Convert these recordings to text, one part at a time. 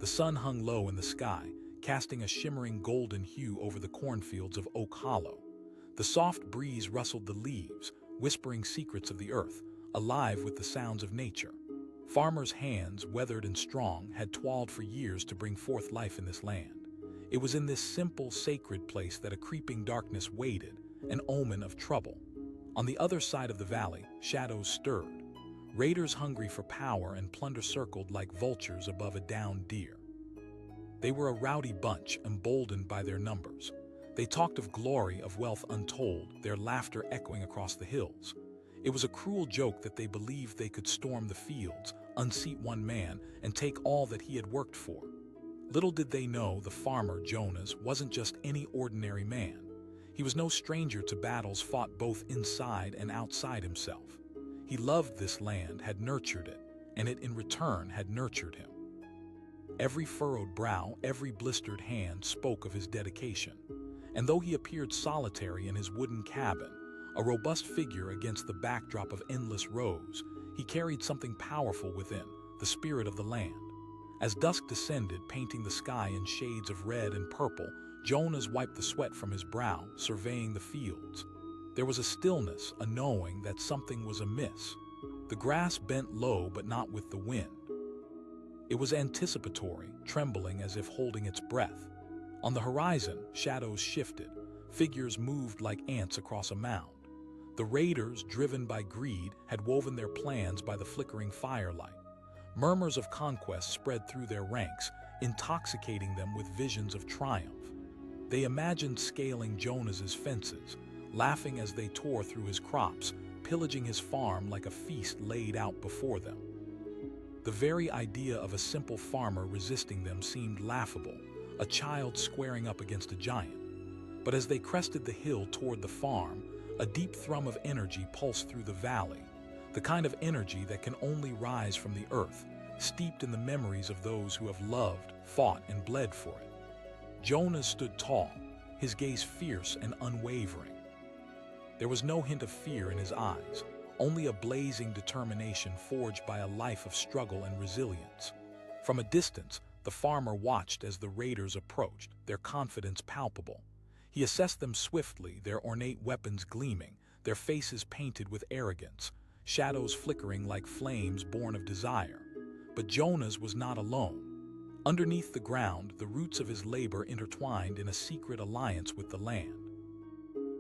sun hung low in the sky, casting a shimmering golden hue over the cornfields of Oak Hollow. The soft breeze rustled the leaves, whispering secrets of the earth, alive with the sounds of nature. Farmers' hands, weathered and strong, had toiled for years to bring forth life in this land. It was in this simple, sacred place that a creeping darkness waited, an omen of trouble. On the other side of the valley, shadows stirred. Raiders hungry for power and plunder circled like vultures above a downed deer. They were a rowdy bunch, emboldened by their numbers. They talked of glory, of wealth untold, their laughter echoing across the hills. It was a cruel joke that they believed they could storm the fields, unseat one man, and take all that he had worked for. Little did they know the farmer, Jonas, wasn't just any ordinary man. He was no stranger to battles fought both inside and outside himself. He loved this land, had nurtured it, and it in return had nurtured him. Every furrowed brow, every blistered hand spoke of his dedication. And though he appeared solitary in his wooden cabin, a robust figure against the backdrop of endless rows, he carried something powerful within, the spirit of the land. As dusk descended, painting the sky in shades of red and purple, Jonas wiped the sweat from his brow, surveying the fields. There was a stillness, a knowing that something was amiss. The grass bent low, but not with the wind. It was anticipatory, trembling as if holding its breath. On the horizon, shadows shifted. Figures moved like ants across a mound. The raiders, driven by greed, had woven their plans by the flickering firelight. Murmurs of conquest spread through their ranks, intoxicating them with visions of triumph. They imagined scaling Jonas's fences, laughing as they tore through his crops, pillaging his farm like a feast laid out before them. The very idea of a simple farmer resisting them seemed laughable, a child squaring up against a giant. But as they crested the hill toward the farm, a deep thrum of energy pulsed through the valley, the kind of energy that can only rise from the earth, steeped in the memories of those who have loved, fought, and bled for it. Jonas stood tall, his gaze fierce and unwavering. There was no hint of fear in his eyes, only a blazing determination forged by a life of struggle and resilience. From a distance, the farmer watched as the raiders approached, their confidence palpable. He assessed them swiftly, their ornate weapons gleaming, their faces painted with arrogance, shadows flickering like flames born of desire. But Jonas was not alone. Underneath the ground, the roots of his labor intertwined in a secret alliance with the land.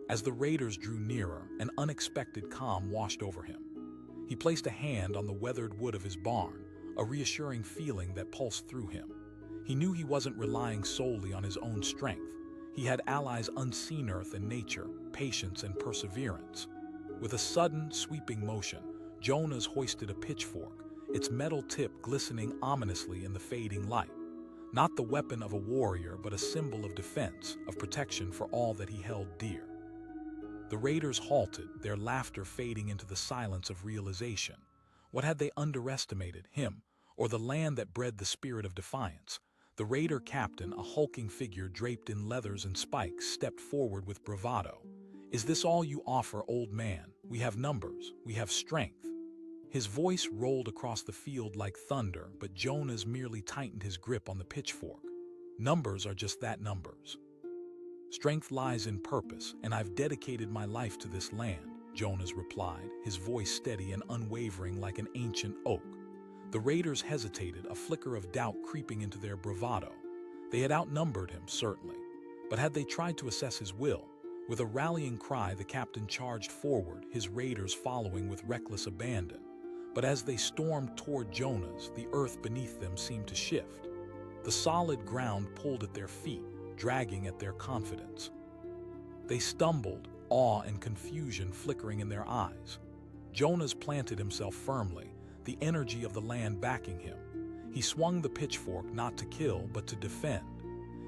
As the raiders drew nearer, an unexpected calm washed over him. He placed a hand on the weathered wood of his barn, a reassuring feeling that pulsed through him. He knew he wasn't relying solely on his own strength. He had allies unseen, earth and nature, patience and perseverance. With a sudden, sweeping motion, Jonas hoisted a pitchfork, its metal tip glistening ominously in the fading light. Not the weapon of a warrior, but a symbol of defense, of protection for all that he held dear. The raiders halted, their laughter fading into the silence of realization. What had they underestimated, him, or the land that bred the spirit of defiance? The raider captain, a hulking figure draped in leathers and spikes, stepped forward with bravado. "Is this all you offer, old man? We have numbers, we have strength." His voice rolled across the field like thunder, but Jonas merely tightened his grip on the pitchfork. "Numbers are just that, numbers. Strength lies in purpose, and I've dedicated my life to this land," Jonas replied, his voice steady and unwavering like an ancient oak. The raiders hesitated, a flicker of doubt creeping into their bravado. They had outnumbered him, certainly, but had they tried to assess his will? With a rallying cry, the captain charged forward, his raiders following with reckless abandon. But as they stormed toward Jonas, the earth beneath them seemed to shift. The solid ground pulled at their feet, dragging at their confidence. They stumbled, awe and confusion flickering in their eyes. Jonas planted himself firmly, the energy of the land backing him. He swung the pitchfork not to kill, but to defend.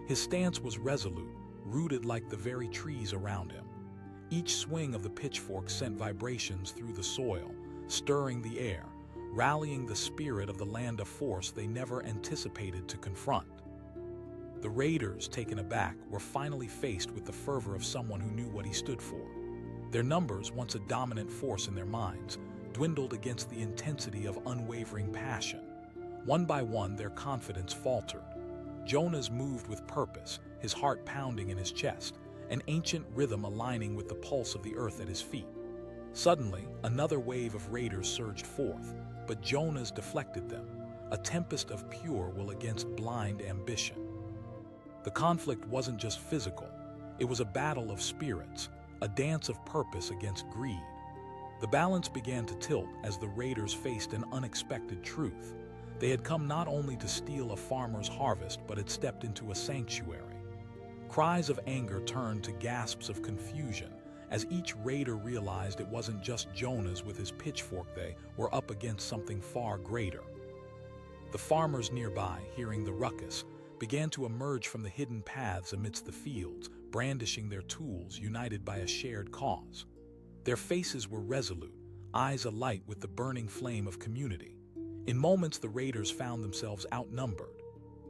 His stance was resolute, rooted like the very trees around him. Each swing of the pitchfork sent vibrations through the soil, stirring the air, rallying the spirit of the land, a force they never anticipated to confront. The raiders, taken aback, were finally faced with the fervor of someone who knew what he stood for. Their numbers, once a dominant force in their minds, dwindled against the intensity of unwavering passion. One by one, their confidence faltered. Jonah's moved with purpose, his heart pounding in his chest, an ancient rhythm aligning with the pulse of the earth at his feet. Suddenly, another wave of raiders surged forth, but Jonah's deflected them, a tempest of pure will against blind ambition. The conflict wasn't just physical, it was a battle of spirits, a dance of purpose against greed. The balance began to tilt as the raiders faced an unexpected truth. They had come not only to steal a farmer's harvest, but had stepped into a sanctuary. Cries of anger turned to gasps of confusion as each raider realized it wasn't just Jonah's with his pitchfork, they were up against something far greater. The farmers nearby, hearing the ruckus, began to emerge from the hidden paths amidst the fields, brandishing their tools, united by a shared cause. Their faces were resolute, eyes alight with the burning flame of community. In moments, the raiders found themselves outnumbered.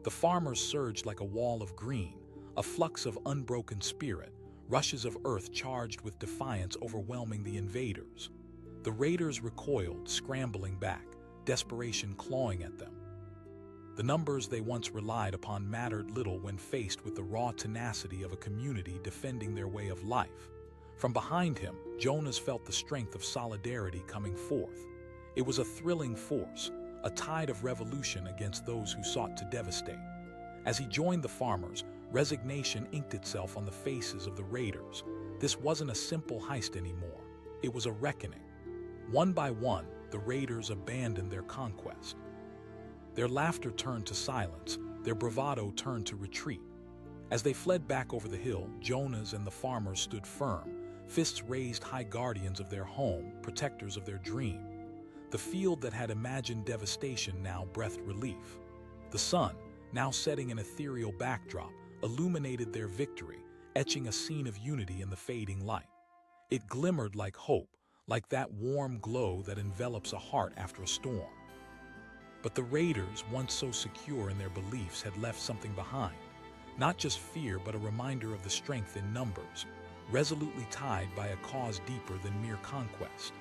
The farmers surged like a wall of green, a flux of unbroken spirit, rushes of earth charged with defiance overwhelming the invaders. The raiders recoiled, scrambling back, desperation clawing at them. The numbers they once relied upon mattered little when faced with the raw tenacity of a community defending their way of life. From behind him, Jonas felt the strength of solidarity coming forth. It was a thrilling force, a tide of revolution against those who sought to devastate. As he joined the farmers, resignation inked itself on the faces of the raiders. This wasn't a simple heist anymore. It was a reckoning. One by one, the raiders abandoned their conquest. Their laughter turned to silence, their bravado turned to retreat. As they fled back over the hill, Jonas and the farmers stood firm, fists raised high, guardians of their home, protectors of their dream. The field that had imagined devastation now breathed relief. The sun, now setting an ethereal backdrop, illuminated their victory, etching a scene of unity in the fading light. It glimmered like hope, like that warm glow that envelops a heart after a storm. But the raiders, once so secure in their beliefs, had left something behind. Not just fear, but a reminder of the strength in numbers, resolutely tied by a cause deeper than mere conquest.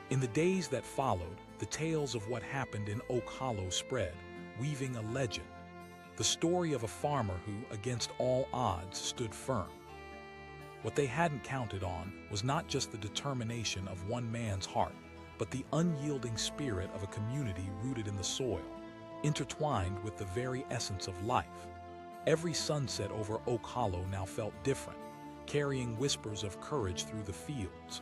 In the days that followed, the tales of what happened in Oak Hollow spread, weaving a legend. The story of a farmer who, against all odds, stood firm. What they hadn't counted on was not just the determination of one man's heart, but the unyielding spirit of a community rooted in the soil, intertwined with the very essence of life. Every sunset over Oak Hollow now felt different, carrying whispers of courage through the fields.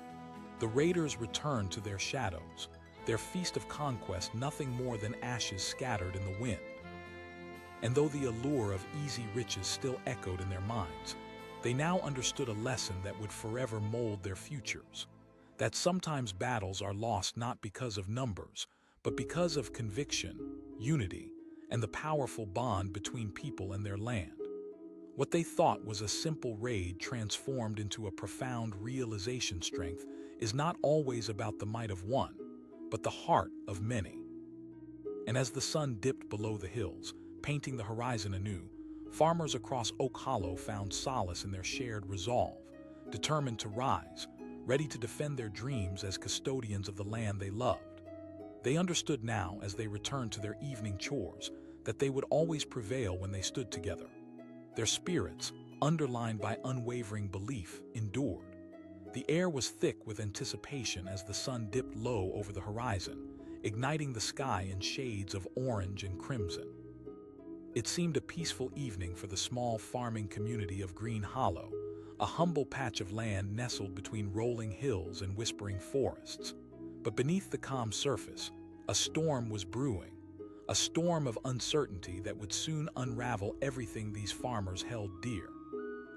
The raiders returned to their shadows, their feast of conquest nothing more than ashes scattered in the wind. And though the allure of easy riches still echoed in their minds, they now understood a lesson that would forever mold their futures. That sometimes battles are lost not because of numbers, but because of conviction, unity, and the powerful bond between people and their land. What they thought was a simple raid transformed into a profound realization. Strength is not always about the might of one, but the heart of many. And as the sun dipped below the hills, painting the horizon anew, farmers across Oak Hollow found solace in their shared resolve, determined to rise, ready to defend their dreams as custodians of the land they loved. They understood now, as they returned to their evening chores, that they would always prevail when they stood together. Their spirits, underlined by unwavering belief, endured. The air was thick with anticipation as the sun dipped low over the horizon, igniting the sky in shades of orange and crimson. It seemed a peaceful evening for the small farming community of Green Hollow, a humble patch of land nestled between rolling hills and whispering forests. But beneath the calm surface, a storm was brewing, a storm of uncertainty that would soon unravel everything these farmers held dear.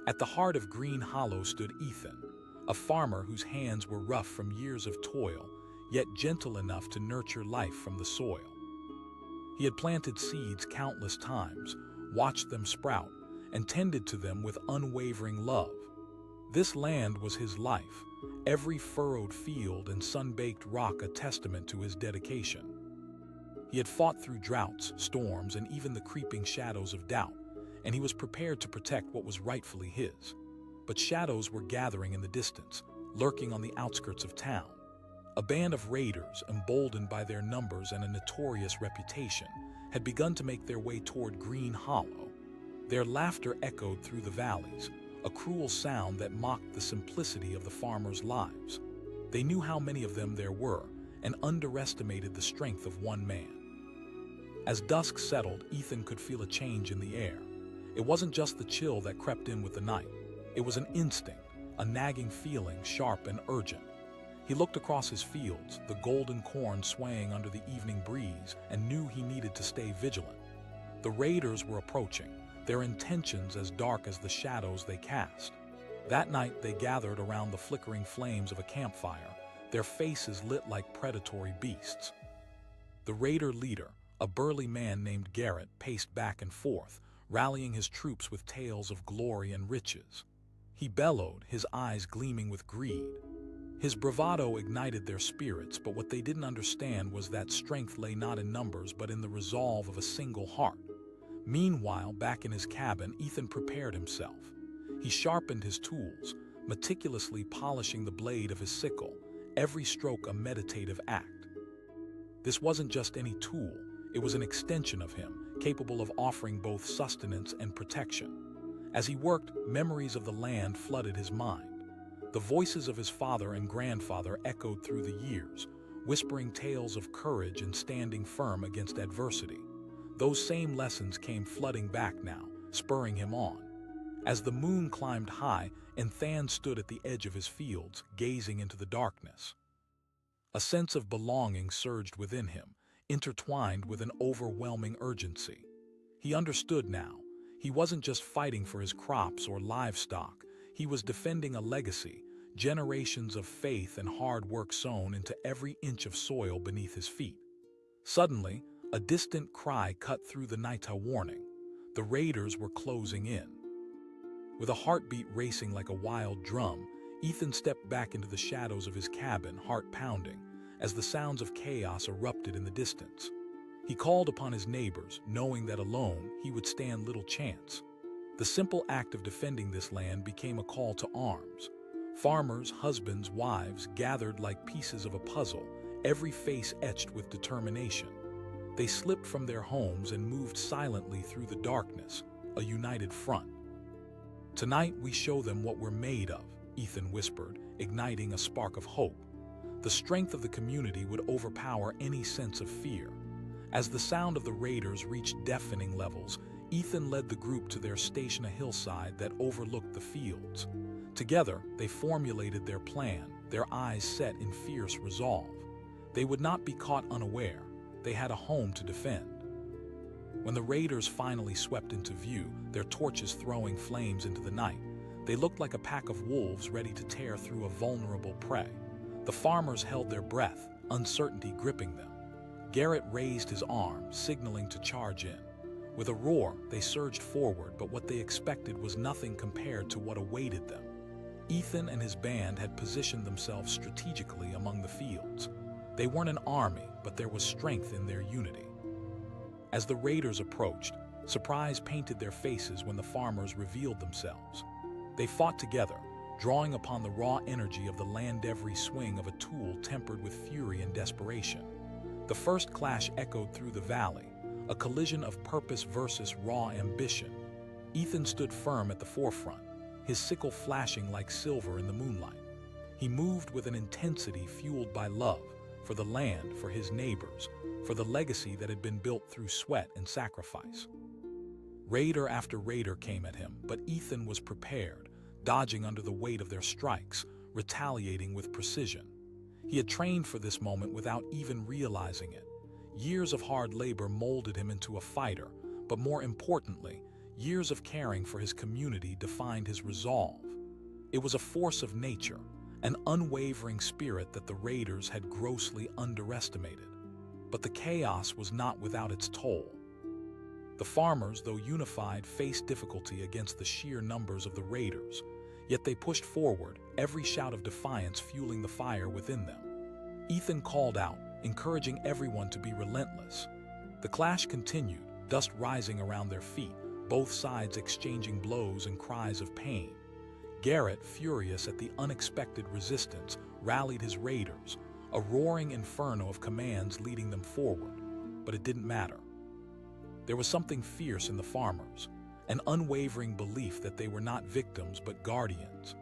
At the heart of Green Hollow stood Ethan, a farmer whose hands were rough from years of toil, yet gentle enough to nurture life from the soil. He had planted seeds countless times, watched them sprout, and tended to them with unwavering love. This land was his life, every furrowed field and sun-baked rock a testament to his dedication. He had fought through droughts, storms, and even the creeping shadows of doubt, and he was prepared to protect what was rightfully his. But shadows were gathering in the distance, lurking on the outskirts of town. A band of raiders, emboldened by their numbers and a notorious reputation, had begun to make their way toward Green Hollow. Their laughter echoed through the valleys, a cruel sound that mocked the simplicity of the farmers' lives. They knew how many of them there were and underestimated the strength of one man. As dusk settled, Ethan could feel a change in the air. It wasn't just the chill that crept in with the night. It was an instinct, a nagging feeling, sharp and urgent. He looked across his fields, the golden corn swaying under the evening breeze, and knew he needed to stay vigilant. The raiders were approaching, their intentions as dark as the shadows they cast. That night they gathered around the flickering flames of a campfire, their faces lit like predatory beasts. The raider leader, a burly man named Garrett, paced back and forth, rallying his troops with tales of glory and riches. He bellowed, his eyes gleaming with greed. His bravado ignited their spirits, but what they didn't understand was that strength lay not in numbers but in the resolve of a single heart. Meanwhile, back in his cabin, Ethan prepared himself. He sharpened his tools, meticulously polishing the blade of his sickle, every stroke a meditative act. This wasn't just any tool, it was an extension of him, capable of offering both sustenance and protection. As he worked, memories of the land flooded his mind. The voices of his father and grandfather echoed through the years, whispering tales of courage and standing firm against adversity. Those same lessons came flooding back now, spurring him on. As the moon climbed high, Ethan stood at the edge of his fields, gazing into the darkness. A sense of belonging surged within him, intertwined with an overwhelming urgency. He understood now. He wasn't just fighting for his crops or livestock. He was defending a legacy, generations of faith and hard work sown into every inch of soil beneath his feet. Suddenly, a distant cry cut through the night, a warning. The raiders were closing in. With a heartbeat racing like a wild drum, Ethan stepped back into the shadows of his cabin, heart pounding, as the sounds of chaos erupted in the distance. He called upon his neighbors, knowing that alone he would stand little chance. The simple act of defending this land became a call to arms. Farmers, husbands, wives gathered like pieces of a puzzle, every face etched with determination. They slipped from their homes and moved silently through the darkness, a united front. "Tonight we show them what we're made of," Ethan whispered, igniting a spark of hope. The strength of the community would overpower any sense of fear. As the sound of the raiders reached deafening levels, Ethan led the group to their station, a hillside that overlooked the fields. Together, they formulated their plan, their eyes set in fierce resolve. They would not be caught unaware. They had a home to defend. When the raiders finally swept into view, their torches throwing flames into the night, they looked like a pack of wolves ready to tear through a vulnerable prey. The farmers held their breath, uncertainty gripping them. Garrett raised his arm, signaling to charge in. With a roar, they surged forward, but what they expected was nothing compared to what awaited them. Ethan and his band had positioned themselves strategically among the fields. They weren't an army, but there was strength in their unity. As the raiders approached, surprise painted their faces when the farmers revealed themselves. They fought together, drawing upon the raw energy of the land, every swing of a tool tempered with fury and desperation. The first clash echoed through the valley, a collision of purpose versus raw ambition. Ethan stood firm at the forefront, his sickle flashing like silver in the moonlight. He moved with an intensity fueled by love, for the land, for his neighbors, for the legacy that had been built through sweat and sacrifice. Raider after raider came at him, but Ethan was prepared, dodging under the weight of their strikes, retaliating with precision. He had trained for this moment without even realizing it. Years of hard labor molded him into a fighter, but more importantly, years of caring for his community defined his resolve. It was a force of nature, an unwavering spirit that the raiders had grossly underestimated. But the chaos was not without its toll. The farmers, though unified, faced difficulty against the sheer numbers of the raiders, yet they pushed forward, every shout of defiance fueling the fire within them. Ethan called out, encouraging everyone to be relentless. The clash continued, dust rising around their feet, both sides exchanging blows and cries of pain. Garrett, furious at the unexpected resistance, rallied his raiders, a roaring inferno of commands leading them forward. But it didn't matter. There was something fierce in the farmers, an unwavering belief that they were not victims but guardians.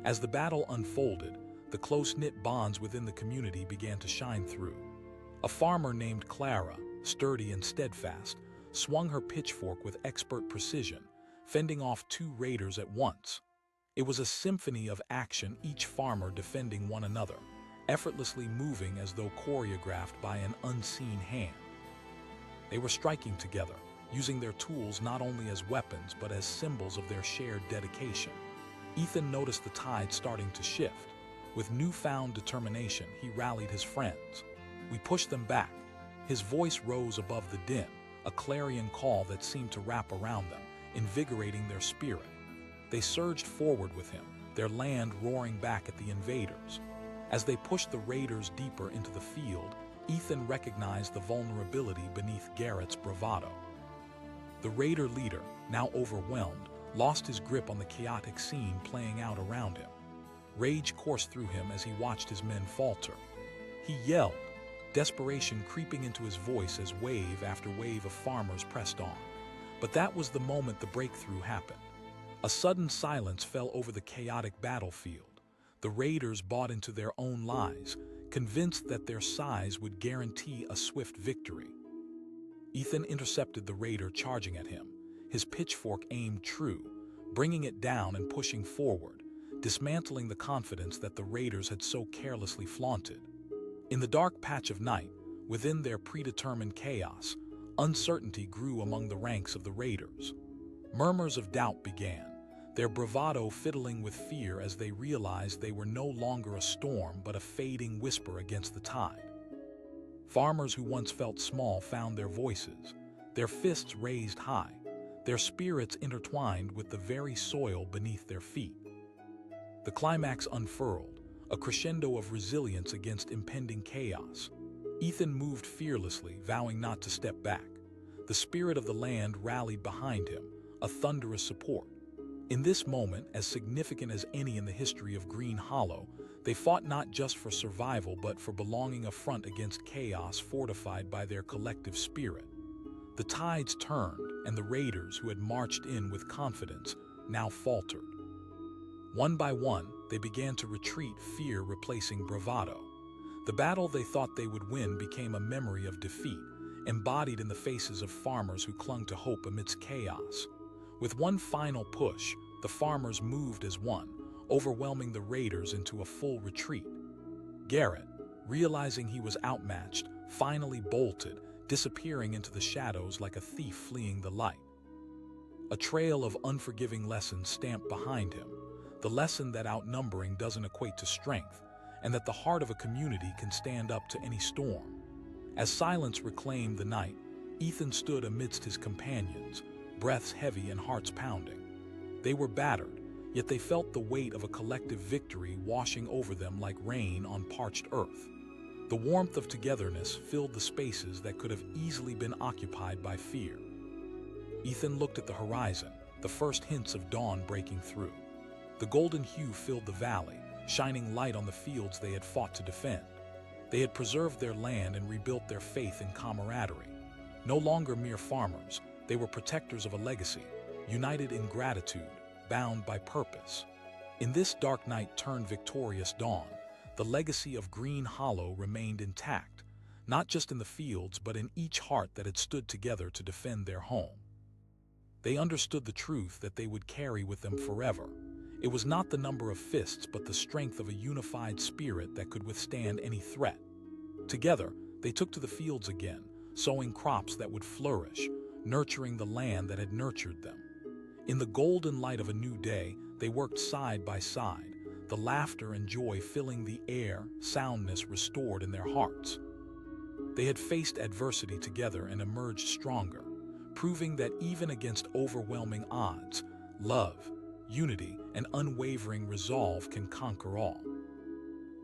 As the battle unfolded, the close-knit bonds within the community began to shine through. A farmer named Clara, sturdy and steadfast, swung her pitchfork with expert precision, fending off two raiders at once. It was a symphony of action, each farmer defending one another, effortlessly moving as though choreographed by an unseen hand. They were striking together, using their tools not only as weapons but as symbols of their shared dedication. Ethan noticed the tide starting to shift. With newfound determination, he rallied his friends. "We pushed them back." His voice rose above the din, a clarion call that seemed to wrap around them, invigorating their spirit. They surged forward with him, their land roaring back at the invaders. As they pushed the raiders deeper into the field, Ethan recognized the vulnerability beneath Garrett's bravado. The raider leader, now overwhelmed, lost his grip on the chaotic scene playing out around him. Rage coursed through him as he watched his men falter. He yelled, desperation creeping into his voice as wave after wave of farmers pressed on. But that was the moment the breakthrough happened. A sudden silence fell over the chaotic battlefield. The raiders bought into their own lies, convinced that their size would guarantee a swift victory. Ethan intercepted the raider charging at him, his pitchfork aimed true, bringing it down and pushing forward, dismantling the confidence that the raiders had so carelessly flaunted. In the dark patch of night, within their predetermined chaos, uncertainty grew among the ranks of the raiders. Murmurs of doubt began, their bravado fiddling with fear as they realized they were no longer a storm but a fading whisper against the tide. Farmers who once felt small found their voices, their fists raised high, their spirits intertwined with the very soil beneath their feet. The climax unfurled, a crescendo of resilience against impending chaos. Ethan moved fearlessly, vowing not to step back. The spirit of the land rallied behind him, a thunderous support. In this moment, as significant as any in the history of Green Hollow, they fought not just for survival but for belonging, a front against chaos fortified by their collective spirit. The tides turned, and the raiders who had marched in with confidence now faltered. One by one, they began to retreat, fear replacing bravado. The battle they thought they would win became a memory of defeat, embodied in the faces of farmers who clung to hope amidst chaos. With one final push, the farmers moved as one, overwhelming the raiders into a full retreat. Garrett, realizing he was outmatched, finally bolted, disappearing into the shadows like a thief fleeing the light. A trail of unforgiving lessons stamped behind him, the lesson that outnumbering doesn't equate to strength, and that the heart of a community can stand up to any storm. As silence reclaimed the night, Ethan stood amidst his companions, breaths heavy and hearts pounding. They were battered, yet they felt the weight of a collective victory washing over them like rain on parched earth. The warmth of togetherness filled the spaces that could have easily been occupied by fear. Ethan looked at the horizon, the first hints of dawn breaking through. The golden hue filled the valley, shining light on the fields they had fought to defend. They had preserved their land and rebuilt their faith in camaraderie. No longer mere farmers, they were protectors of a legacy, united in gratitude, bound by purpose. In this dark night turned victorious dawn, the legacy of Green Hollow remained intact, not just in the fields but in each heart that had stood together to defend their home. They understood the truth that they would carry with them forever. It was not the number of fists but the strength of a unified spirit that could withstand any threat. Together, they took to the fields again, sowing crops that would flourish, nurturing the land that had nurtured them. In the golden light of a new day, they worked side by side, the laughter and joy filling the air, soundness restored in their hearts. They had faced adversity together and emerged stronger, proving that even against overwhelming odds, love, unity, and unwavering resolve can conquer all.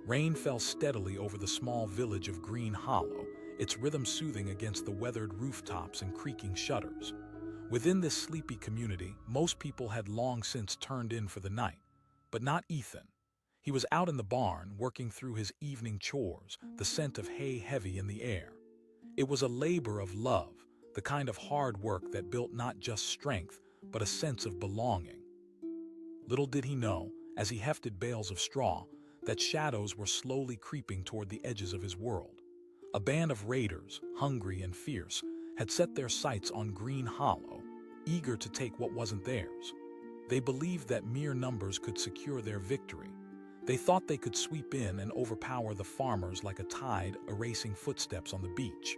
Rain fell steadily over the small village of Green Hollow, its rhythm soothing against the weathered rooftops and creaking shutters. Within this sleepy community, most people had long since turned in for the night, but not Ethan. He was out in the barn, working through his evening chores, the scent of hay heavy in the air. It was a labor of love, the kind of hard work that built not just strength, but a sense of belonging. Little did he know, as he hefted bales of straw, that shadows were slowly creeping toward the edges of his world. A band of raiders, hungry and fierce, had set their sights on Green Hollow, eager to take what wasn't theirs. They believed that mere numbers could secure their victory. They thought they could sweep in and overpower the farmers like a tide erasing footsteps on the beach.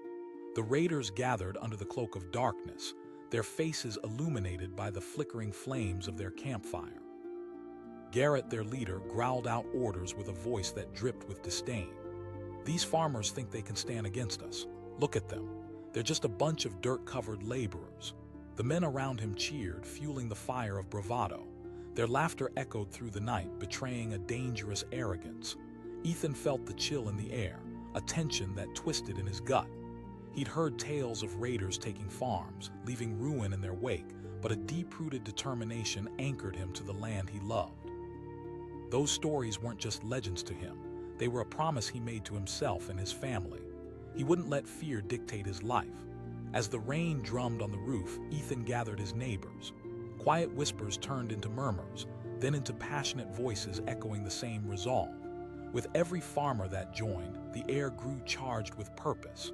The raiders gathered under the cloak of darkness, their faces illuminated by the flickering flames of their campfire. Garrett, their leader, growled out orders with a voice that dripped with disdain. "These farmers think they can stand against us. Look at them. They're just a bunch of dirt-covered laborers." The men around him cheered, fueling the fire of bravado. Their laughter echoed through the night, betraying a dangerous arrogance. Ethan felt the chill in the air, a tension that twisted in his gut. He'd heard tales of raiders taking farms, leaving ruin in their wake, but a deep-rooted determination anchored him to the land he loved. Those stories weren't just legends to him. They were a promise he made to himself and his family. He wouldn't let fear dictate his life. As the rain drummed on the roof, Ethan gathered his neighbors. Quiet whispers turned into murmurs, then into passionate voices echoing the same resolve. With every farmer that joined, the air grew charged with purpose.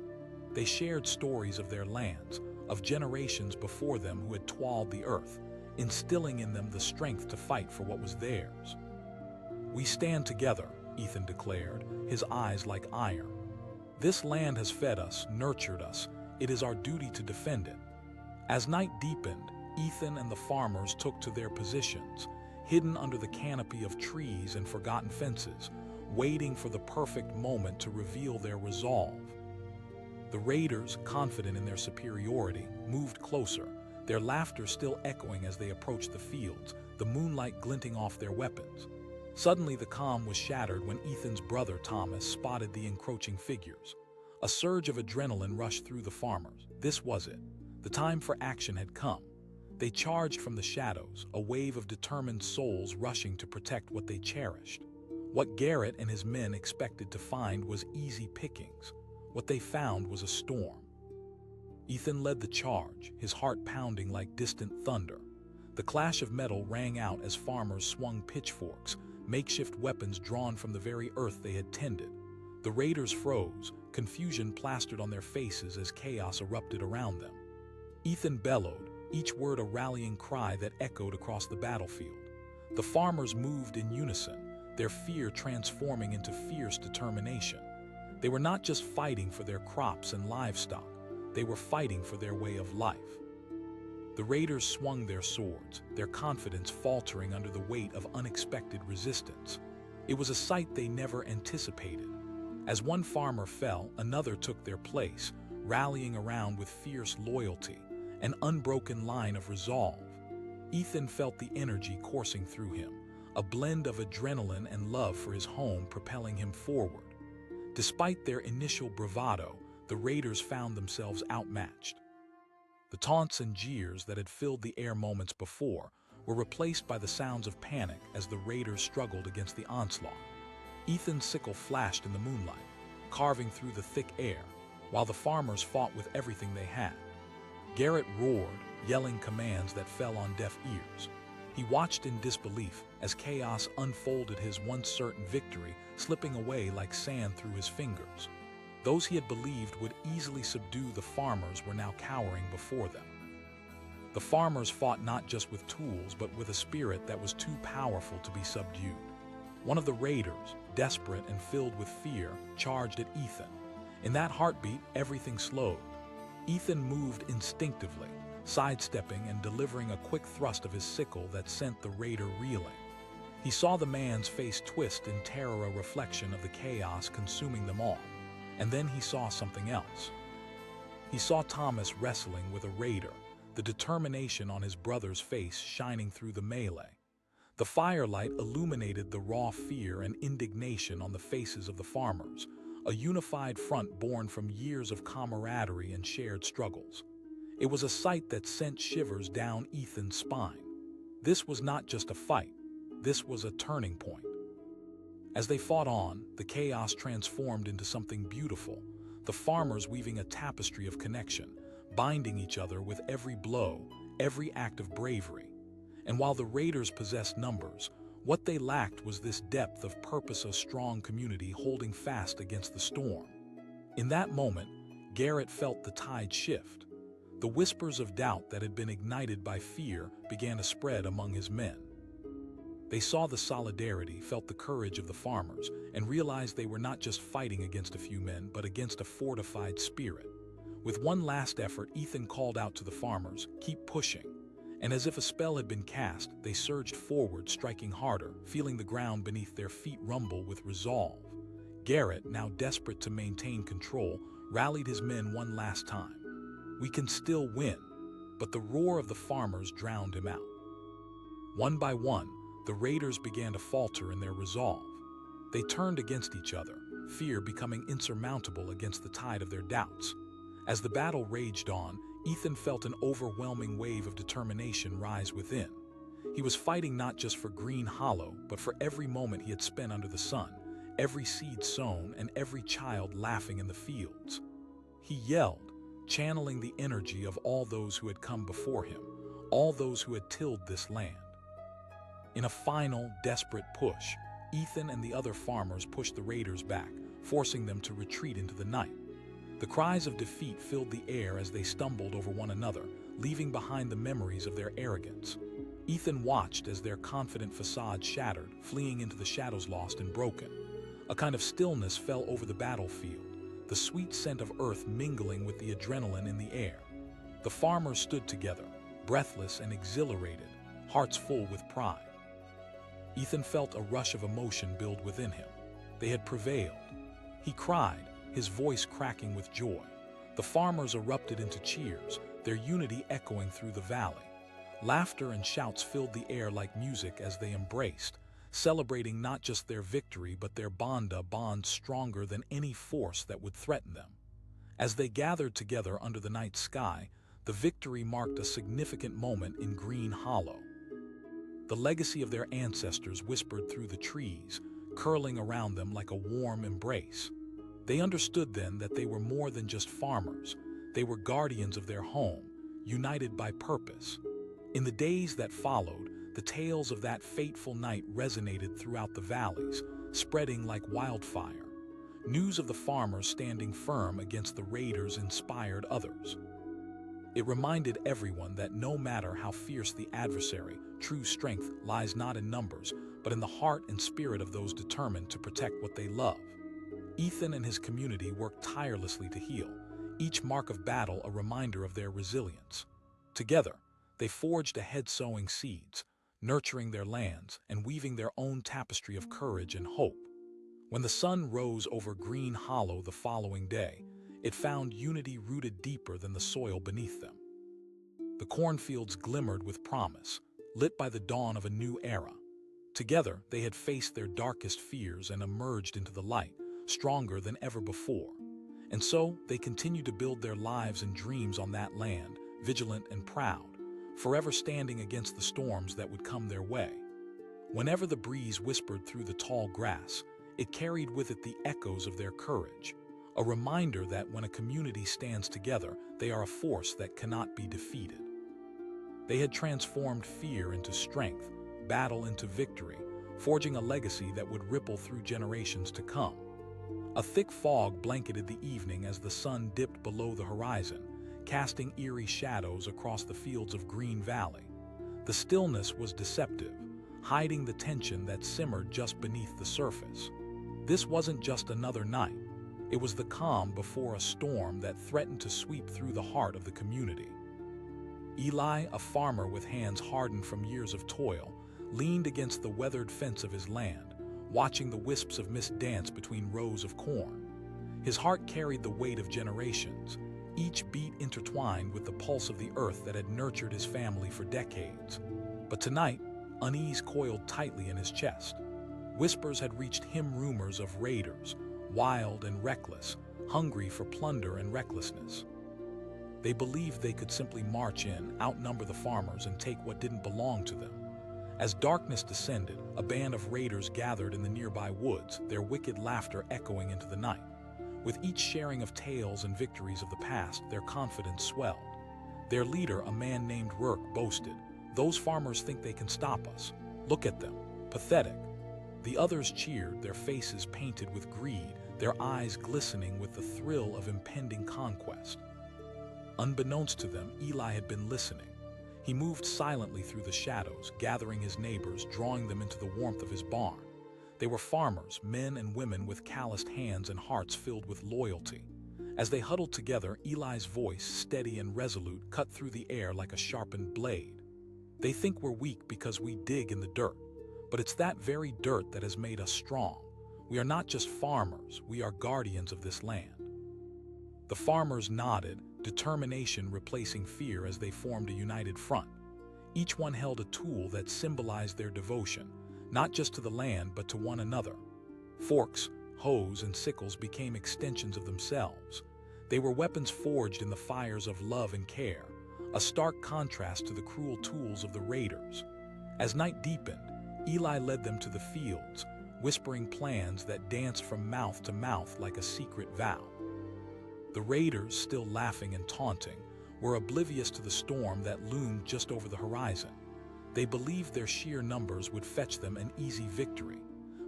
They shared stories of their lands, of generations before them who had toiled the earth, instilling in them the strength to fight for what was theirs. "We stand together," Ethan declared, his eyes like iron. "This land has fed us, nurtured us. It is our duty to defend it." As night deepened, Ethan and the farmers took to their positions, hidden under the canopy of trees and forgotten fences, waiting for the perfect moment to reveal their resolve. The raiders, confident in their superiority, moved closer, their laughter still echoing as they approached the fields, the moonlight glinting off their weapons. Suddenly the calm was shattered when Ethan's brother Thomas spotted the encroaching figures. A surge of adrenaline rushed through the farmers. This was it. The time for action had come. They charged from the shadows, a wave of determined souls rushing to protect what they cherished. What Garrett and his men expected to find was easy pickings. What they found was a storm. Ethan led the charge, his heart pounding like distant thunder. The clash of metal rang out as farmers swung pitchforks, makeshift weapons drawn from the very earth they had tended. The raiders froze, confusion plastered on their faces as chaos erupted around them. Ethan bellowed, each word a rallying cry that echoed across the battlefield. The farmers moved in unison, their fear transforming into fierce determination. They were not just fighting for their crops and livestock, they were fighting for their way of life. The raiders swung their swords, their confidence faltering under the weight of unexpected resistance. It was a sight they never anticipated. As one farmer fell, another took their place, rallying around with fierce loyalty, an unbroken line of resolve. Ethan felt the energy coursing through him, a blend of adrenaline and love for his home propelling him forward. Despite their initial bravado, the raiders found themselves outmatched. The taunts and jeers that had filled the air moments before were replaced by the sounds of panic as the raiders struggled against the onslaught. Ethan's sickle flashed in the moonlight, carving through the thick air, while the farmers fought with everything they had. Garrett roared, yelling commands that fell on deaf ears. He watched in disbelief as chaos unfolded, his once certain victory slipping away like sand through his fingers. Those he had believed would easily subdue the farmers were now cowering before them. The farmers fought not just with tools, but with a spirit that was too powerful to be subdued. One of the raiders, desperate and filled with fear, charged at Ethan. In that heartbeat, everything slowed. Ethan moved instinctively, sidestepping and delivering a quick thrust of his sickle that sent the raider reeling. He saw the man's face twist in terror, a reflection of the chaos consuming them all. And then he saw something else. He saw Thomas wrestling with a raider, the determination on his brother's face shining through the melee. The firelight illuminated the raw fear and indignation on the faces of the farmers, a unified front born from years of camaraderie and shared struggles. It was a sight that sent shivers down Ethan's spine. This was not just a fight, this was a turning point. As they fought on, the chaos transformed into something beautiful, the farmers weaving a tapestry of connection, binding each other with every blow, every act of bravery. And while the raiders possessed numbers, what they lacked was this depth of purpose, a strong community holding fast against the storm. In that moment, Garrett felt the tide shift. The whispers of doubt that had been ignited by fear began to spread among his men. They saw the solidarity, felt the courage of the farmers, and realized they were not just fighting against a few men, but against a fortified spirit. With one last effort, Ethan called out to the farmers, "Keep pushing." And as if a spell had been cast, they surged forward, striking harder, feeling the ground beneath their feet rumble with resolve. Garrett, now desperate to maintain control, rallied his men one last time. "We can still win," but the roar of the farmers drowned him out. One by one, the raiders began to falter in their resolve. They turned against each other, fear becoming insurmountable against the tide of their doubts. As the battle raged on, Ethan felt an overwhelming wave of determination rise within. He was fighting not just for Green Hollow, but for every moment he had spent under the sun, every seed sown, and every child laughing in the fields. He yelled, channeling the energy of all those who had come before him, all those who had tilled this land. In a final, desperate push, Ethan and the other farmers pushed the raiders back, forcing them to retreat into the night. The cries of defeat filled the air as they stumbled over one another, leaving behind the memories of their arrogance. Ethan watched as their confident facade shattered, fleeing into the shadows, lost and broken. A kind of stillness fell over the battlefield, the sweet scent of earth mingling with the adrenaline in the air. The farmers stood together, breathless and exhilarated, hearts full with pride. Ethan felt a rush of emotion build within him. They had prevailed. He cried, his voice cracking with joy. The farmers erupted into cheers, their unity echoing through the valley. Laughter and shouts filled the air like music as they embraced, celebrating not just their victory but their bond, a bond stronger than any force that would threaten them. As they gathered together under the night sky, the victory marked a significant moment in Green Hollow. The legacy of their ancestors whispered through the trees, curling around them like a warm embrace. They understood then that they were more than just farmers. They were guardians of their home, united by purpose. In the days that followed, the tales of that fateful night resonated throughout the valleys, spreading like wildfire. News of the farmers standing firm against the raiders inspired others. It reminded everyone that no matter how fierce the adversary, true strength lies not in numbers, but in the heart and spirit of those determined to protect what they love. Ethan and his community worked tirelessly to heal, each mark of battle a reminder of their resilience. Together, they forged ahead, sowing seeds, nurturing their lands, and weaving their own tapestry of courage and hope. When the sun rose over Green Hollow the following day, it found unity rooted deeper than the soil beneath them. The cornfields glimmered with promise, lit by the dawn of a new era. Together, they had faced their darkest fears and emerged into the light, stronger than ever before. And so, they continued to build their lives and dreams on that land, vigilant and proud, forever standing against the storms that would come their way. Whenever the breeze whispered through the tall grass, it carried with it the echoes of their courage, a reminder that when a community stands together, they are a force that cannot be defeated. They had transformed fear into strength, battle into victory, forging a legacy that would ripple through generations to come. A thick fog blanketed the evening as the sun dipped below the horizon, casting eerie shadows across the fields of Green Valley. The stillness was deceptive, hiding the tension that simmered just beneath the surface. This wasn't just another night. It was the calm before a storm that threatened to sweep through the heart of the community. Eli, a farmer with hands hardened from years of toil, leaned against the weathered fence of his land, watching the wisps of mist dance between rows of corn. His heart carried the weight of generations, each beat intertwined with the pulse of the earth that had nurtured his family for decades. But tonight, unease coiled tightly in his chest. Whispers had reached him, rumors of raiders, wild and reckless, hungry for plunder and recklessness. They believed they could simply march in, outnumber the farmers, and take what didn't belong to them. As darkness descended, a band of raiders gathered in the nearby woods, their wicked laughter echoing into the night. With each sharing of tales and victories of the past, their confidence swelled. Their leader, a man named Rurk, boasted, "Those farmers think they can stop us. Look at them. Pathetic." The others cheered, their faces painted with greed, their eyes glistening with the thrill of impending conquest. Unbeknownst to them, Eli had been listening. He moved silently through the shadows, gathering his neighbors, drawing them into the warmth of his barn. They were farmers, men and women with calloused hands and hearts filled with loyalty. As they huddled together, Eli's voice, steady and resolute, cut through the air like a sharpened blade. "They think we're weak because we dig in the dirt, but it's that very dirt that has made us strong. We are not just farmers, we are guardians of this land." The farmers nodded, determination replacing fear as they formed a united front. Each one held a tool that symbolized their devotion, not just to the land but to one another. Forks, hoes, and sickles became extensions of themselves. They were weapons forged in the fires of love and care, a stark contrast to the cruel tools of the raiders. As night deepened, Eli led them to the fields, whispering plans that danced from mouth to mouth like a secret vow. The raiders, still laughing and taunting, were oblivious to the storm that loomed just over the horizon. They believed their sheer numbers would fetch them an easy victory,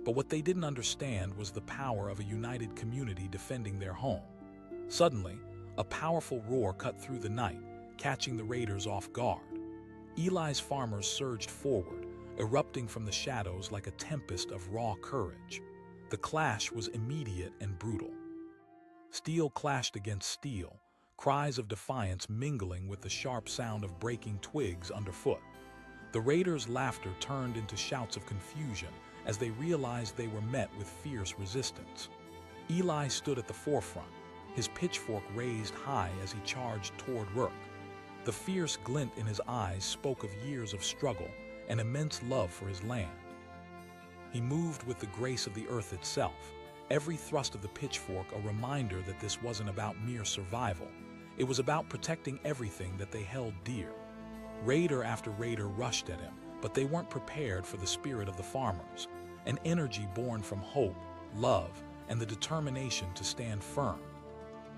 but what they didn't understand was the power of a united community defending their home. Suddenly, a powerful roar cut through the night, catching the raiders off guard. Eli's farmers surged forward, erupting from the shadows like a tempest of raw courage. The clash was immediate and brutal. Steel clashed against steel, cries of defiance mingling with the sharp sound of breaking twigs underfoot. The raiders' laughter turned into shouts of confusion as they realized they were met with fierce resistance. Eli stood at the forefront, his pitchfork raised high as he charged toward Rurk. The fierce glint in his eyes spoke of years of struggle and immense love for his land. He moved with the grace of the earth itself, every thrust of the pitchfork a reminder that this wasn't about mere survival. It was about protecting everything that they held dear. Raider after raider rushed at him, but they weren't prepared for the spirit of the farmers, an energy born from hope, love, and the determination to stand firm.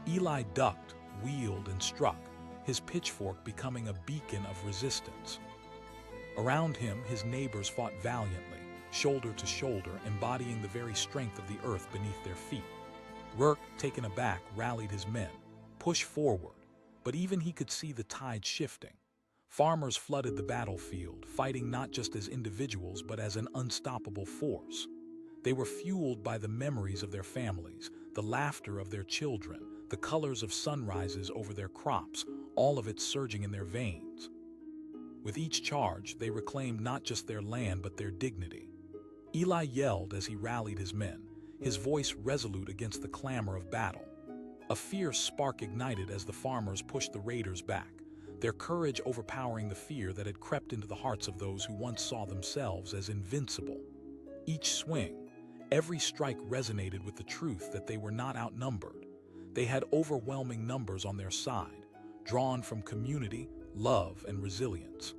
Eli ducked, wheeled, and struck, his pitchfork becoming a beacon of resistance. Around him, his neighbors fought valiantly, shoulder to shoulder, embodying the very strength of the earth beneath their feet. Rurk, taken aback, rallied his men, pushed forward, but even he could see the tide shifting. Farmers flooded the battlefield, fighting not just as individuals but as an unstoppable force. They were fueled by the memories of their families, the laughter of their children, the colors of sunrises over their crops, all of it surging in their veins. With each charge, they reclaimed not just their land but their dignity. Eli yelled as he rallied his men, his voice resolute against the clamor of battle. A fierce spark ignited as the farmers pushed the raiders back, their courage overpowering the fear that had crept into the hearts of those who once saw themselves as invincible. Each swing, every strike resonated with the truth that they were not outnumbered. They had overwhelming numbers on their side, drawn from community, love, and resilience.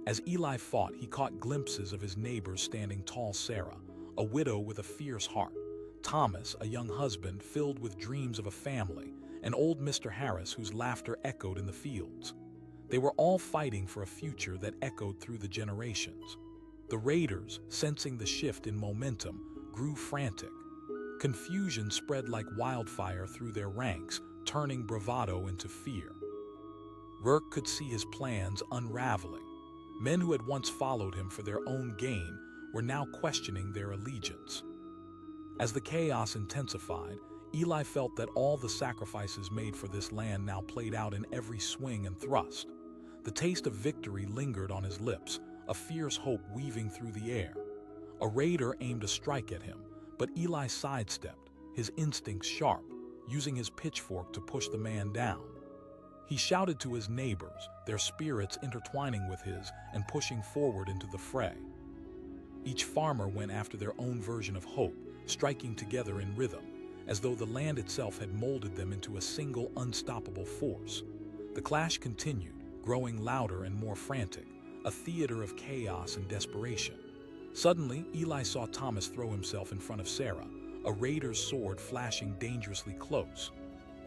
As Eli fought, he caught glimpses of his neighbors standing tall: Sarah, a widow with a fierce heart; Thomas, a young husband filled with dreams of a family; and old Mr. Harris, whose laughter echoed in the fields. They were all fighting for a future that echoed through the generations. The raiders, sensing the shift in momentum, grew frantic. Confusion spread like wildfire through their ranks, turning bravado into fear. Rurk could see his plans unraveling. Men who had once followed him for their own gain were now questioning their allegiance. As the chaos intensified, Eli felt that all the sacrifices made for this land now played out in every swing and thrust. The taste of victory lingered on his lips, a fierce hope weaving through the air. A raider aimed a strike at him, but Eli sidestepped, his instincts sharp, using his pitchfork to push the man down. He shouted to his neighbors, their spirits intertwining with his and pushing forward into the fray. Each farmer went after their own version of hope, striking together in rhythm, as though the land itself had molded them into a single unstoppable force. The clash continued, growing louder and more frantic, a theater of chaos and desperation. Suddenly, Eli saw Thomas throw himself in front of Sarah, a raider's sword flashing dangerously close.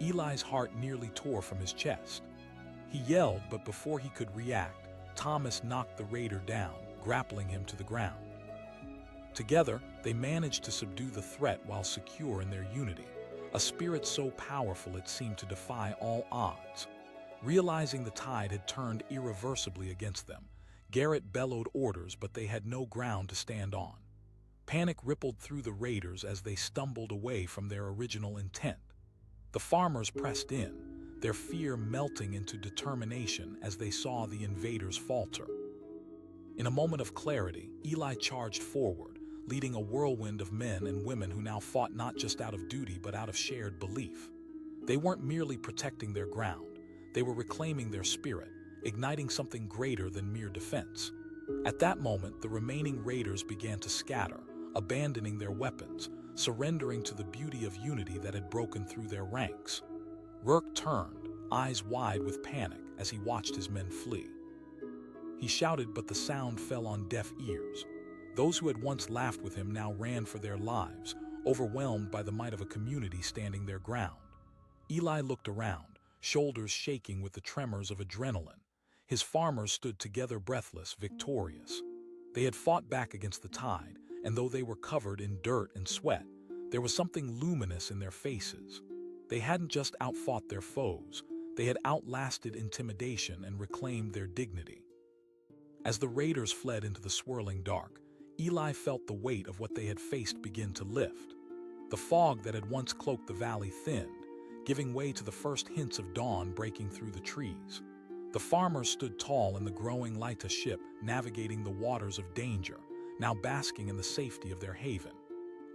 Eli's heart nearly tore from his chest. He yelled, but before he could react, Thomas knocked the raider down, grappling him to the ground. Together, they managed to subdue the threat while secure in their unity, a spirit so powerful it seemed to defy all odds. Realizing the tide had turned irreversibly against them, Garrett bellowed orders, but they had no ground to stand on. Panic rippled through the raiders as they stumbled away from their original intent. The farmers pressed in, their fear melting into determination as they saw the invaders falter. In a moment of clarity, Eli charged forward, leading a whirlwind of men and women who now fought not just out of duty but out of shared belief. They weren't merely protecting their ground, they were reclaiming their spirit, igniting something greater than mere defense. At that moment, the remaining raiders began to scatter, abandoning their weapons, surrendering to the beauty of unity that had broken through their ranks. Rourke turned, eyes wide with panic, as he watched his men flee. He shouted, but the sound fell on deaf ears. Those who had once laughed with him now ran for their lives, overwhelmed by the might of a community standing their ground. Eli looked around, shoulders shaking with the tremors of adrenaline. His farmers stood together, breathless, victorious. They had fought back against the tide, and though they were covered in dirt and sweat, there was something luminous in their faces. They hadn't just outfought their foes, they had outlasted intimidation and reclaimed their dignity. As the raiders fled into the swirling dark, Eli felt the weight of what they had faced begin to lift. The fog that had once cloaked the valley thinned, giving way to the first hints of dawn breaking through the trees. The farmers stood tall in the growing light, a ship navigating the waters of danger, now basking in the safety of their haven.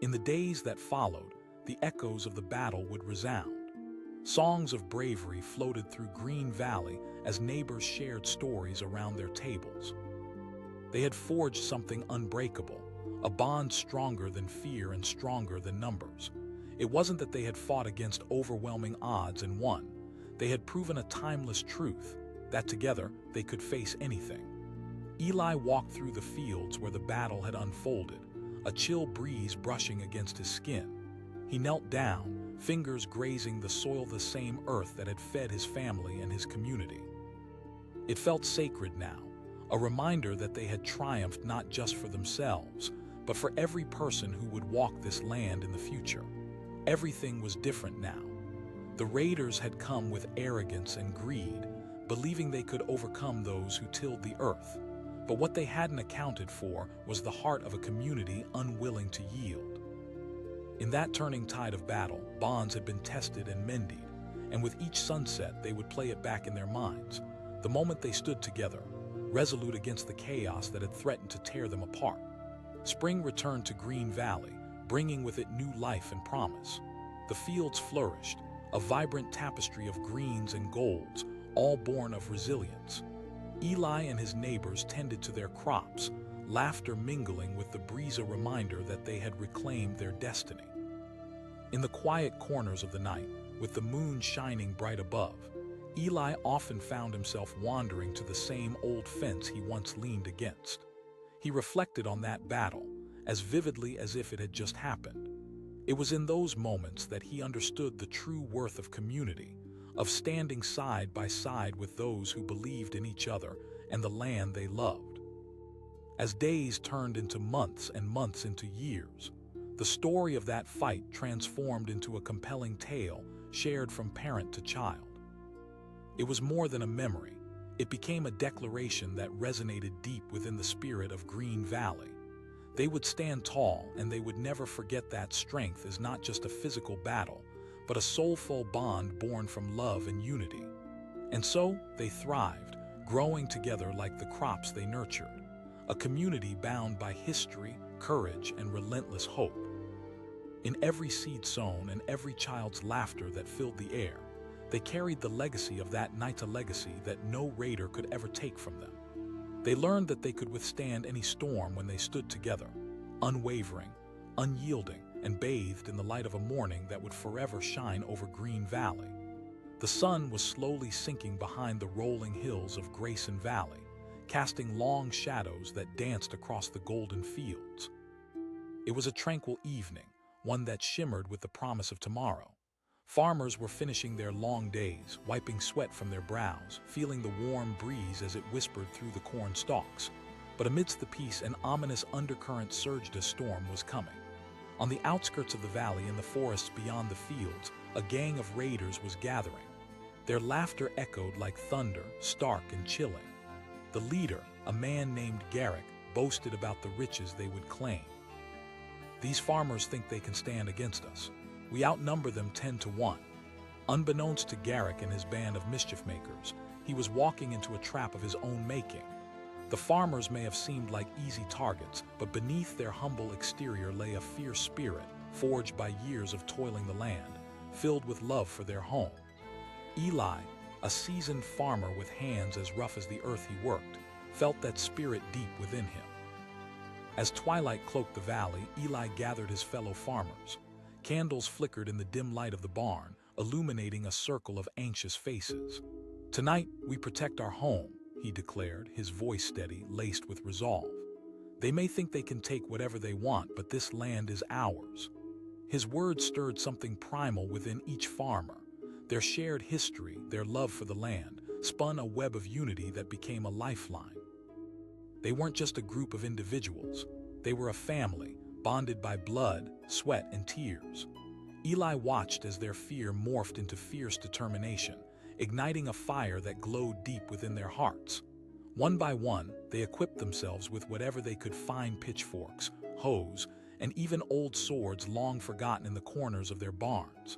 In the days that followed, the echoes of the battle would resound. Songs of bravery floated through Green Valley as neighbors shared stories around their tables. They had forged something unbreakable, a bond stronger than fear and stronger than numbers. It wasn't that they had fought against overwhelming odds and won. They had proven a timeless truth, that together they could face anything. Eli walked through the fields where the battle had unfolded, a chill breeze brushing against his skin. He knelt down, fingers grazing the soil, the same earth that had fed his family and his community. It felt sacred now, a reminder that they had triumphed not just for themselves, but for every person who would walk this land in the future. Everything was different now. The raiders had come with arrogance and greed, believing they could overcome those who tilled the earth. But what they hadn't accounted for was the heart of a community unwilling to yield. In that turning tide of battle, bonds had been tested and mended, and with each sunset they would play it back in their minds, the moment they stood together, resolute against the chaos that had threatened to tear them apart. Spring returned to Green Valley, bringing with it new life and promise. The fields flourished, a vibrant tapestry of greens and golds, all born of resilience. Eli and his neighbors tended to their crops, laughter mingling with the breeze, a reminder that they had reclaimed their destiny. In the quiet corners of the night, with the moon shining bright above, Eli often found himself wandering to the same old fence he once leaned against. He reflected on that battle, as vividly as if it had just happened. It was in those moments that he understood the true worth of community, of standing side by side with those who believed in each other and the land they loved. As days turned into months and months into years, the story of that fight transformed into a compelling tale shared from parent to child. It was more than a memory. It became a declaration that resonated deep within the spirit of Green Valley. They would stand tall, and they would never forget that strength is not just a physical battle, but a soulful bond born from love and unity. And so they thrived, growing together like the crops they nurtured, a community bound by history, courage, and relentless hope. In every seed sown and every child's laughter that filled the air, they carried the legacy of that night, a legacy that no raider could ever take from them. They learned that they could withstand any storm when they stood together, unwavering, unyielding, and bathed in the light of a morning that would forever shine over Green Valley. The sun was slowly sinking behind the rolling hills of Grayson Valley, casting long shadows that danced across the golden fields. It was a tranquil evening, one that shimmered with the promise of tomorrow. Farmers were finishing their long days, wiping sweat from their brows, feeling the warm breeze as it whispered through the corn stalks. But amidst the peace, an ominous undercurrent surged. A storm was coming. On the outskirts of the valley, in the forests beyond the fields, a gang of raiders was gathering. Their laughter echoed like thunder, stark and chilling. The leader, a man named Garrick, boasted about the riches they would claim. "These farmers think they can stand against us. We outnumber them 10 to 1. Unbeknownst to Garrick and his band of mischief makers, he was walking into a trap of his own making. The farmers may have seemed like easy targets, but beneath their humble exterior lay a fierce spirit, forged by years of toiling the land, filled with love for their home. Eli, a seasoned farmer with hands as rough as the earth he worked, felt that spirit deep within him. As twilight cloaked the valley, Eli gathered his fellow farmers. Candles flickered in the dim light of the barn, illuminating a circle of anxious faces. "Tonight, we protect our home," he declared, his voice steady, laced with resolve. "They may think they can take whatever they want, but this land is ours." His words stirred something primal within each farmer. Their shared history, their love for the land, spun a web of unity that became a lifeline. They weren't just a group of individuals. They were a family, bonded by blood, sweat, and tears. Eli watched as their fear morphed into fierce determination, igniting a fire that glowed deep within their hearts. One by one, they equipped themselves with whatever they could find: pitchforks, hoes, and even old swords long forgotten in the corners of their barns.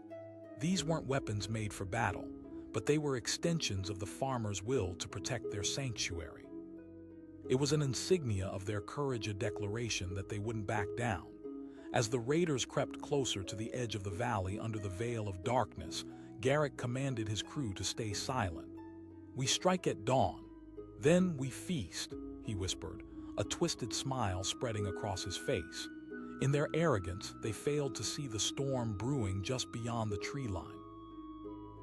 These weren't weapons made for battle, but they were extensions of the farmers' will to protect their sanctuary. It was an insignia of their courage, a declaration that they wouldn't back down. As the raiders crept closer to the edge of the valley under the veil of darkness, Garrick commanded his crew to stay silent. "We strike at dawn, then we feast," he whispered, a twisted smile spreading across his face. In their arrogance, they failed to see the storm brewing just beyond the tree line.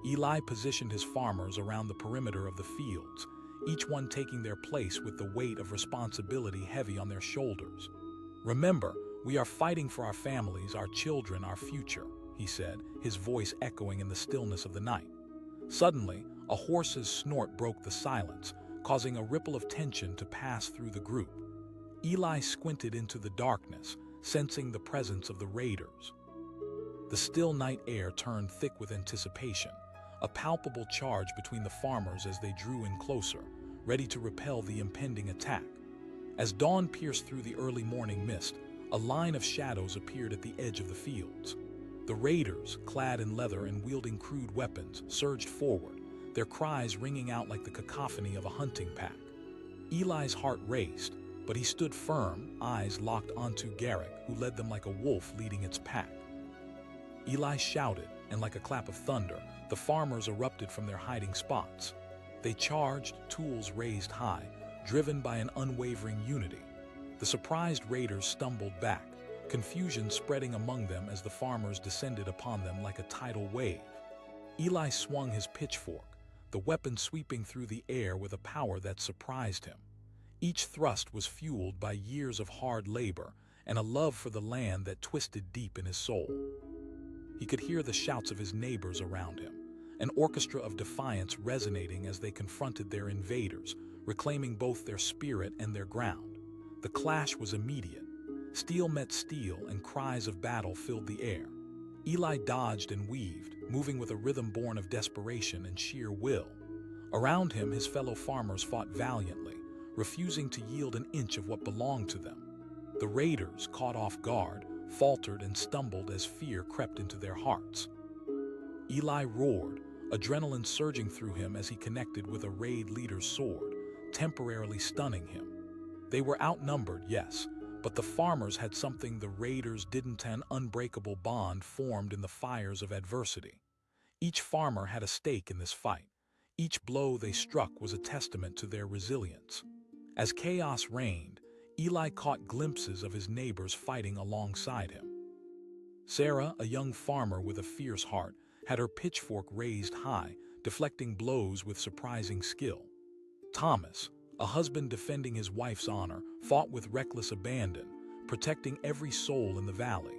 Eli positioned his farmers around the perimeter of the fields, each one taking their place with the weight of responsibility heavy on their shoulders. "Remember, we are fighting for our families, our children, our future," he said, his voice echoing in the stillness of the night. Suddenly, a horse's snort broke the silence, causing a ripple of tension to pass through the group. Eli squinted into the darkness, sensing the presence of the raiders. The still night air turned thick with anticipation, a palpable charge between the farmers as they drew in closer, ready to repel the impending attack. As dawn pierced through the early morning mist, a line of shadows appeared at the edge of the fields. The raiders, clad in leather and wielding crude weapons, surged forward, their cries ringing out like the cacophony of a hunting pack. Eli's heart raced, but he stood firm, eyes locked onto Garrick, who led them like a wolf leading its pack. Eli shouted, and like a clap of thunder, the farmers erupted from their hiding spots. They charged, tools raised high, driven by an unwavering unity. The surprised raiders stumbled back, confusion spreading among them as the farmers descended upon them like a tidal wave. Eli swung his pitchfork, the weapon sweeping through the air with a power that surprised him. Each thrust was fueled by years of hard labor and a love for the land that twisted deep in his soul. He could hear the shouts of his neighbors around him, an orchestra of defiance resonating as they confronted their invaders, reclaiming both their spirit and their ground. The clash was immediate. Steel met steel, and cries of battle filled the air. Eli dodged and weaved, moving with a rhythm born of desperation and sheer will. Around him, his fellow farmers fought valiantly, refusing to yield an inch of what belonged to them. The raiders, caught off guard, faltered and stumbled as fear crept into their hearts. Eli roared, adrenaline surging through him as he connected with a raid leader's sword, temporarily stunning him. They were outnumbered, yes, but the farmers had something the raiders didn't: an unbreakable bond formed in the fires of adversity. Each farmer had a stake in this fight. Each blow they struck was a testament to their resilience. As chaos reigned, Eli caught glimpses of his neighbors fighting alongside him. Sarah, a young farmer with a fierce heart, had her pitchfork raised high, deflecting blows with surprising skill. Thomas, a husband defending his wife's honor, fought with reckless abandon, protecting every soul in the valley.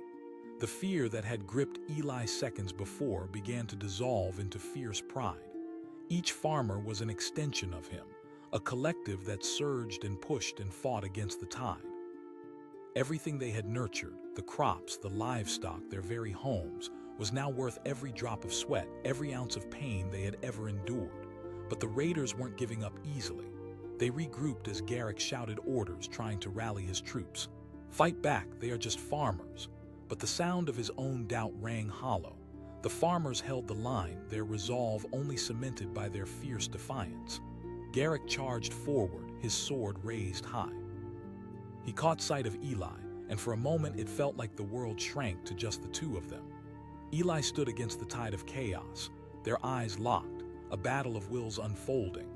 The fear that had gripped Eli seconds before began to dissolve into fierce pride. Each farmer was an extension of him, a collective that surged and pushed and fought against the tide. Everything they had nurtured, the crops, the livestock, their very homes, was now worth every drop of sweat, every ounce of pain they had ever endured. But the raiders weren't giving up easily. They regrouped as Garrick shouted orders, trying to rally his troops. "Fight back, they are just farmers." But the sound of his own doubt rang hollow. The farmers held the line, their resolve only cemented by their fierce defiance. Garrick charged forward, his sword raised high. He caught sight of Eli, and for a moment it felt like the world shrank to just the two of them. Eli stood against the tide of chaos, their eyes locked, a battle of wills unfolding.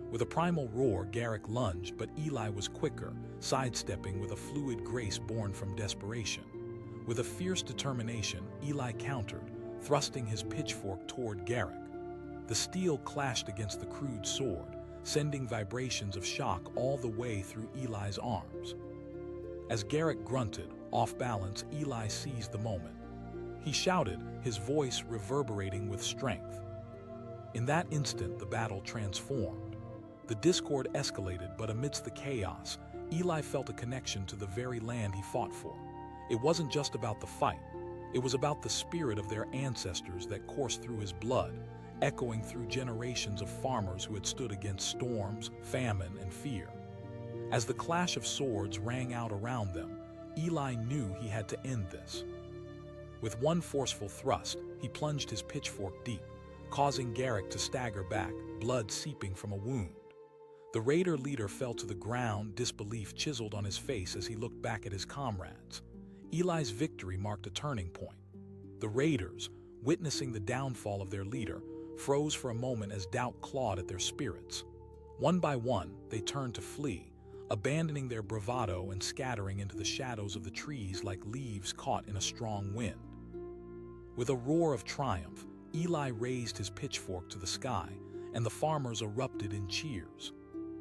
With a primal roar, Garrick lunged, but Eli was quicker, sidestepping with a fluid grace born from desperation. With a fierce determination, Eli countered, thrusting his pitchfork toward Garrick. The steel clashed against the crude sword, sending vibrations of shock all the way through Eli's arms. As Garrick grunted, off balance, Eli seized the moment. He shouted, his voice reverberating with strength. In that instant, the battle transformed. The discord escalated, but amidst the chaos, Eli felt a connection to the very land he fought for. It wasn't just about the fight. It was about the spirit of their ancestors that coursed through his blood, echoing through generations of farmers who had stood against storms, famine, and fear. As the clash of swords rang out around them, Eli knew he had to end this. With one forceful thrust, he plunged his pitchfork deep, causing Garrick to stagger back, blood seeping from a wound. The raider leader fell to the ground, disbelief chiseled on his face as he looked back at his comrades. Eli's victory marked a turning point. The raiders, witnessing the downfall of their leader, froze for a moment as doubt clawed at their spirits. One by one, they turned to flee, abandoning their bravado and scattering into the shadows of the trees like leaves caught in a strong wind. With a roar of triumph, Eli raised his pitchfork to the sky, and the farmers erupted in cheers.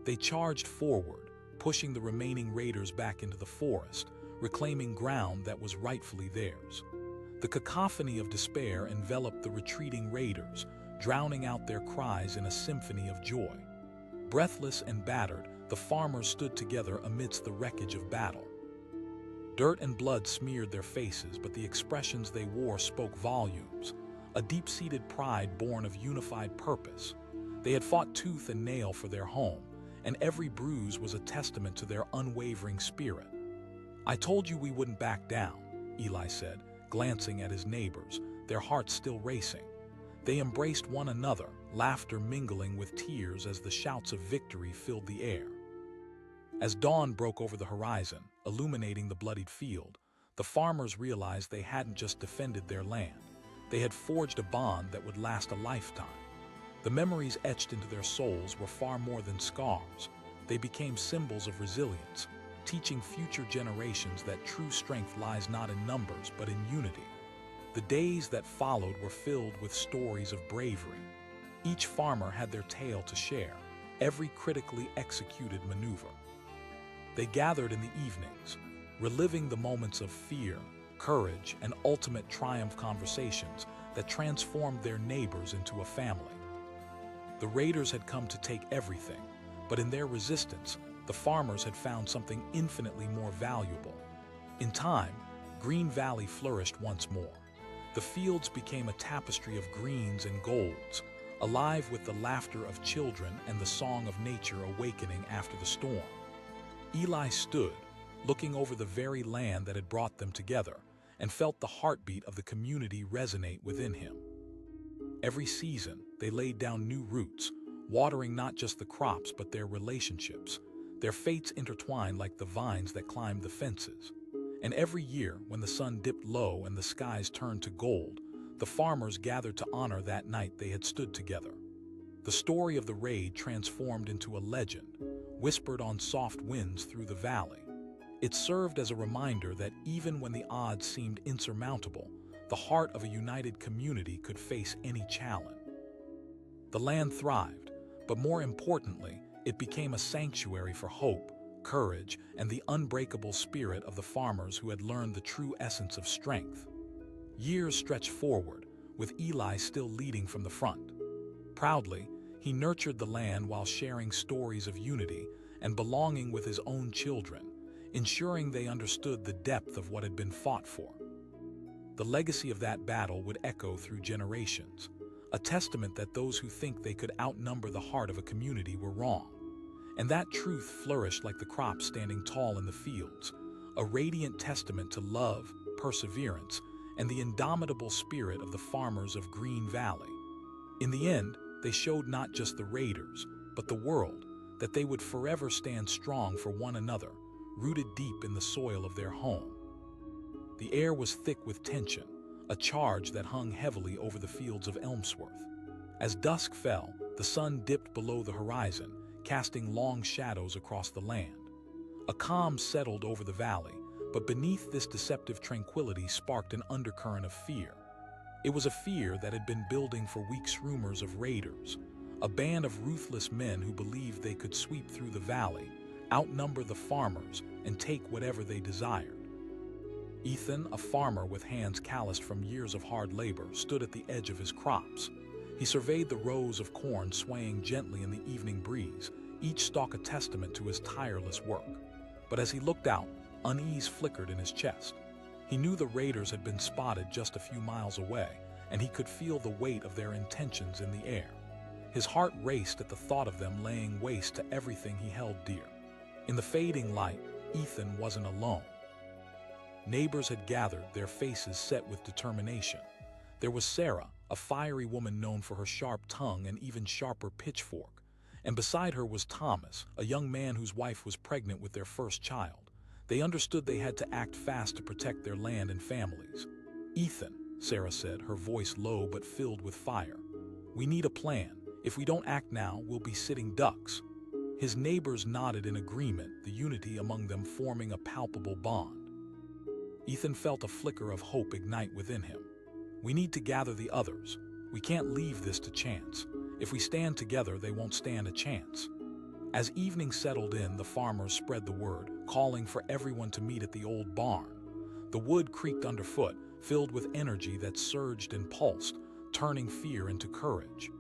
They charged forward, pushing the remaining raiders back into the forest, reclaiming ground that was rightfully theirs. The cacophony of despair enveloped the retreating raiders, drowning out their cries in a symphony of joy. Breathless and battered, the farmers stood together amidst the wreckage of battle. Dirt and blood smeared their faces, but the expressions they wore spoke volumes, a deep-seated pride born of unified purpose. They had fought tooth and nail for their home, and every bruise was a testament to their unwavering spirit. "I told you we wouldn't back down," Eli said, glancing at his neighbors, their hearts still racing. They embraced one another, laughter mingling with tears as the shouts of victory filled the air. As dawn broke over the horizon, illuminating the bloodied field, the farmers realized they hadn't just defended their land. They had forged a bond that would last a lifetime. The memories etched into their souls were far more than scars. They became symbols of resilience, teaching future generations that true strength lies not in numbers but in unity. The days that followed were filled with stories of bravery. Each farmer had their tale to share, every critically executed maneuver. They gathered in the evenings, reliving the moments of fear, courage, and ultimate triumph, conversations that transformed their neighbors into a family. The raiders had come to take everything, but in their resistance, the farmers had found something infinitely more valuable. In time, Green Valley flourished once more. The fields became a tapestry of greens and golds, alive with the laughter of children and the song of nature awakening after the storm. Eli stood, looking over the very land that had brought them together, and felt the heartbeat of the community resonate within him. Every season, they laid down new roots, watering not just the crops but their relationships, their fates intertwined like the vines that climbed the fences. And every year, when the sun dipped low and the skies turned to gold, the farmers gathered to honor that night they had stood together. The story of the raid transformed into a legend, whispered on soft winds through the valley. It served as a reminder that even when the odds seemed insurmountable, the heart of a united community could face any challenge. The land thrived, but more importantly, it became a sanctuary for hope, courage, and the unbreakable spirit of the farmers who had learned the true essence of strength. Years stretched forward, with Eli still leading from the front. Proudly, he nurtured the land while sharing stories of unity and belonging with his own children, ensuring they understood the depth of what had been fought for. The legacy of that battle would echo through generations, a testament that those who think they could outnumber the heart of a community were wrong. And that truth flourished like the crops standing tall in the fields, a radiant testament to love, perseverance, and the indomitable spirit of the farmers of Green Valley. In the end, they showed not just the raiders, but the world, that they would forever stand strong for one another, rooted deep in the soil of their home. The air was thick with tension, a charge that hung heavily over the fields of Elmsworth. As dusk fell, the sun dipped below the horizon, casting long shadows across the land. A calm settled over the valley, but beneath this deceptive tranquility sparked an undercurrent of fear. It was a fear that had been building for weeks. Rumors of raiders, a band of ruthless men who believed they could sweep through the valley, outnumber the farmers, and take whatever they desired. Ethan, a farmer with hands calloused from years of hard labor, stood at the edge of his crops. He surveyed the rows of corn swaying gently in the evening breeze, each stalk a testament to his tireless work. But as he looked out, unease flickered in his chest. He knew the raiders had been spotted just a few miles away, and he could feel the weight of their intentions in the air. His heart raced at the thought of them laying waste to everything he held dear. In the fading light, Ethan wasn't alone. Neighbors had gathered, their faces set with determination. There was Sarah, a fiery woman known for her sharp tongue and even sharper pitchfork. And beside her was Thomas, a young man whose wife was pregnant with their first child. They understood they had to act fast to protect their land and families. "Ethan," Sarah said, her voice low but filled with fire, "we need a plan. If we don't act now, we'll be sitting ducks." His neighbors nodded in agreement, the unity among them forming a palpable bond. Ethan felt a flicker of hope ignite within him. "We need to gather the others. We can't leave this to chance. If we stand together, they won't stand a chance." As evening settled in, the farmers spread the word, calling for everyone to meet at the old barn. The wood creaked underfoot, filled with energy that surged and pulsed, turning fear into courage.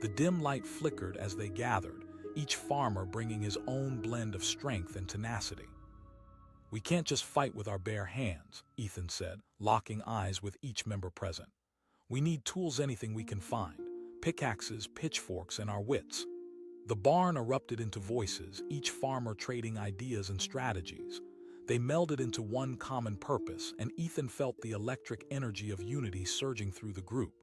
The dim light flickered as they gathered, each farmer bringing his own blend of strength and tenacity. "We can't just fight with our bare hands," Ethan said, locking eyes with each member present. "We need tools, anything we can find. Pickaxes, pitchforks, and our wits." The barn erupted into voices, each farmer trading ideas and strategies. They melded into one common purpose, and Ethan felt the electric energy of unity surging through the group.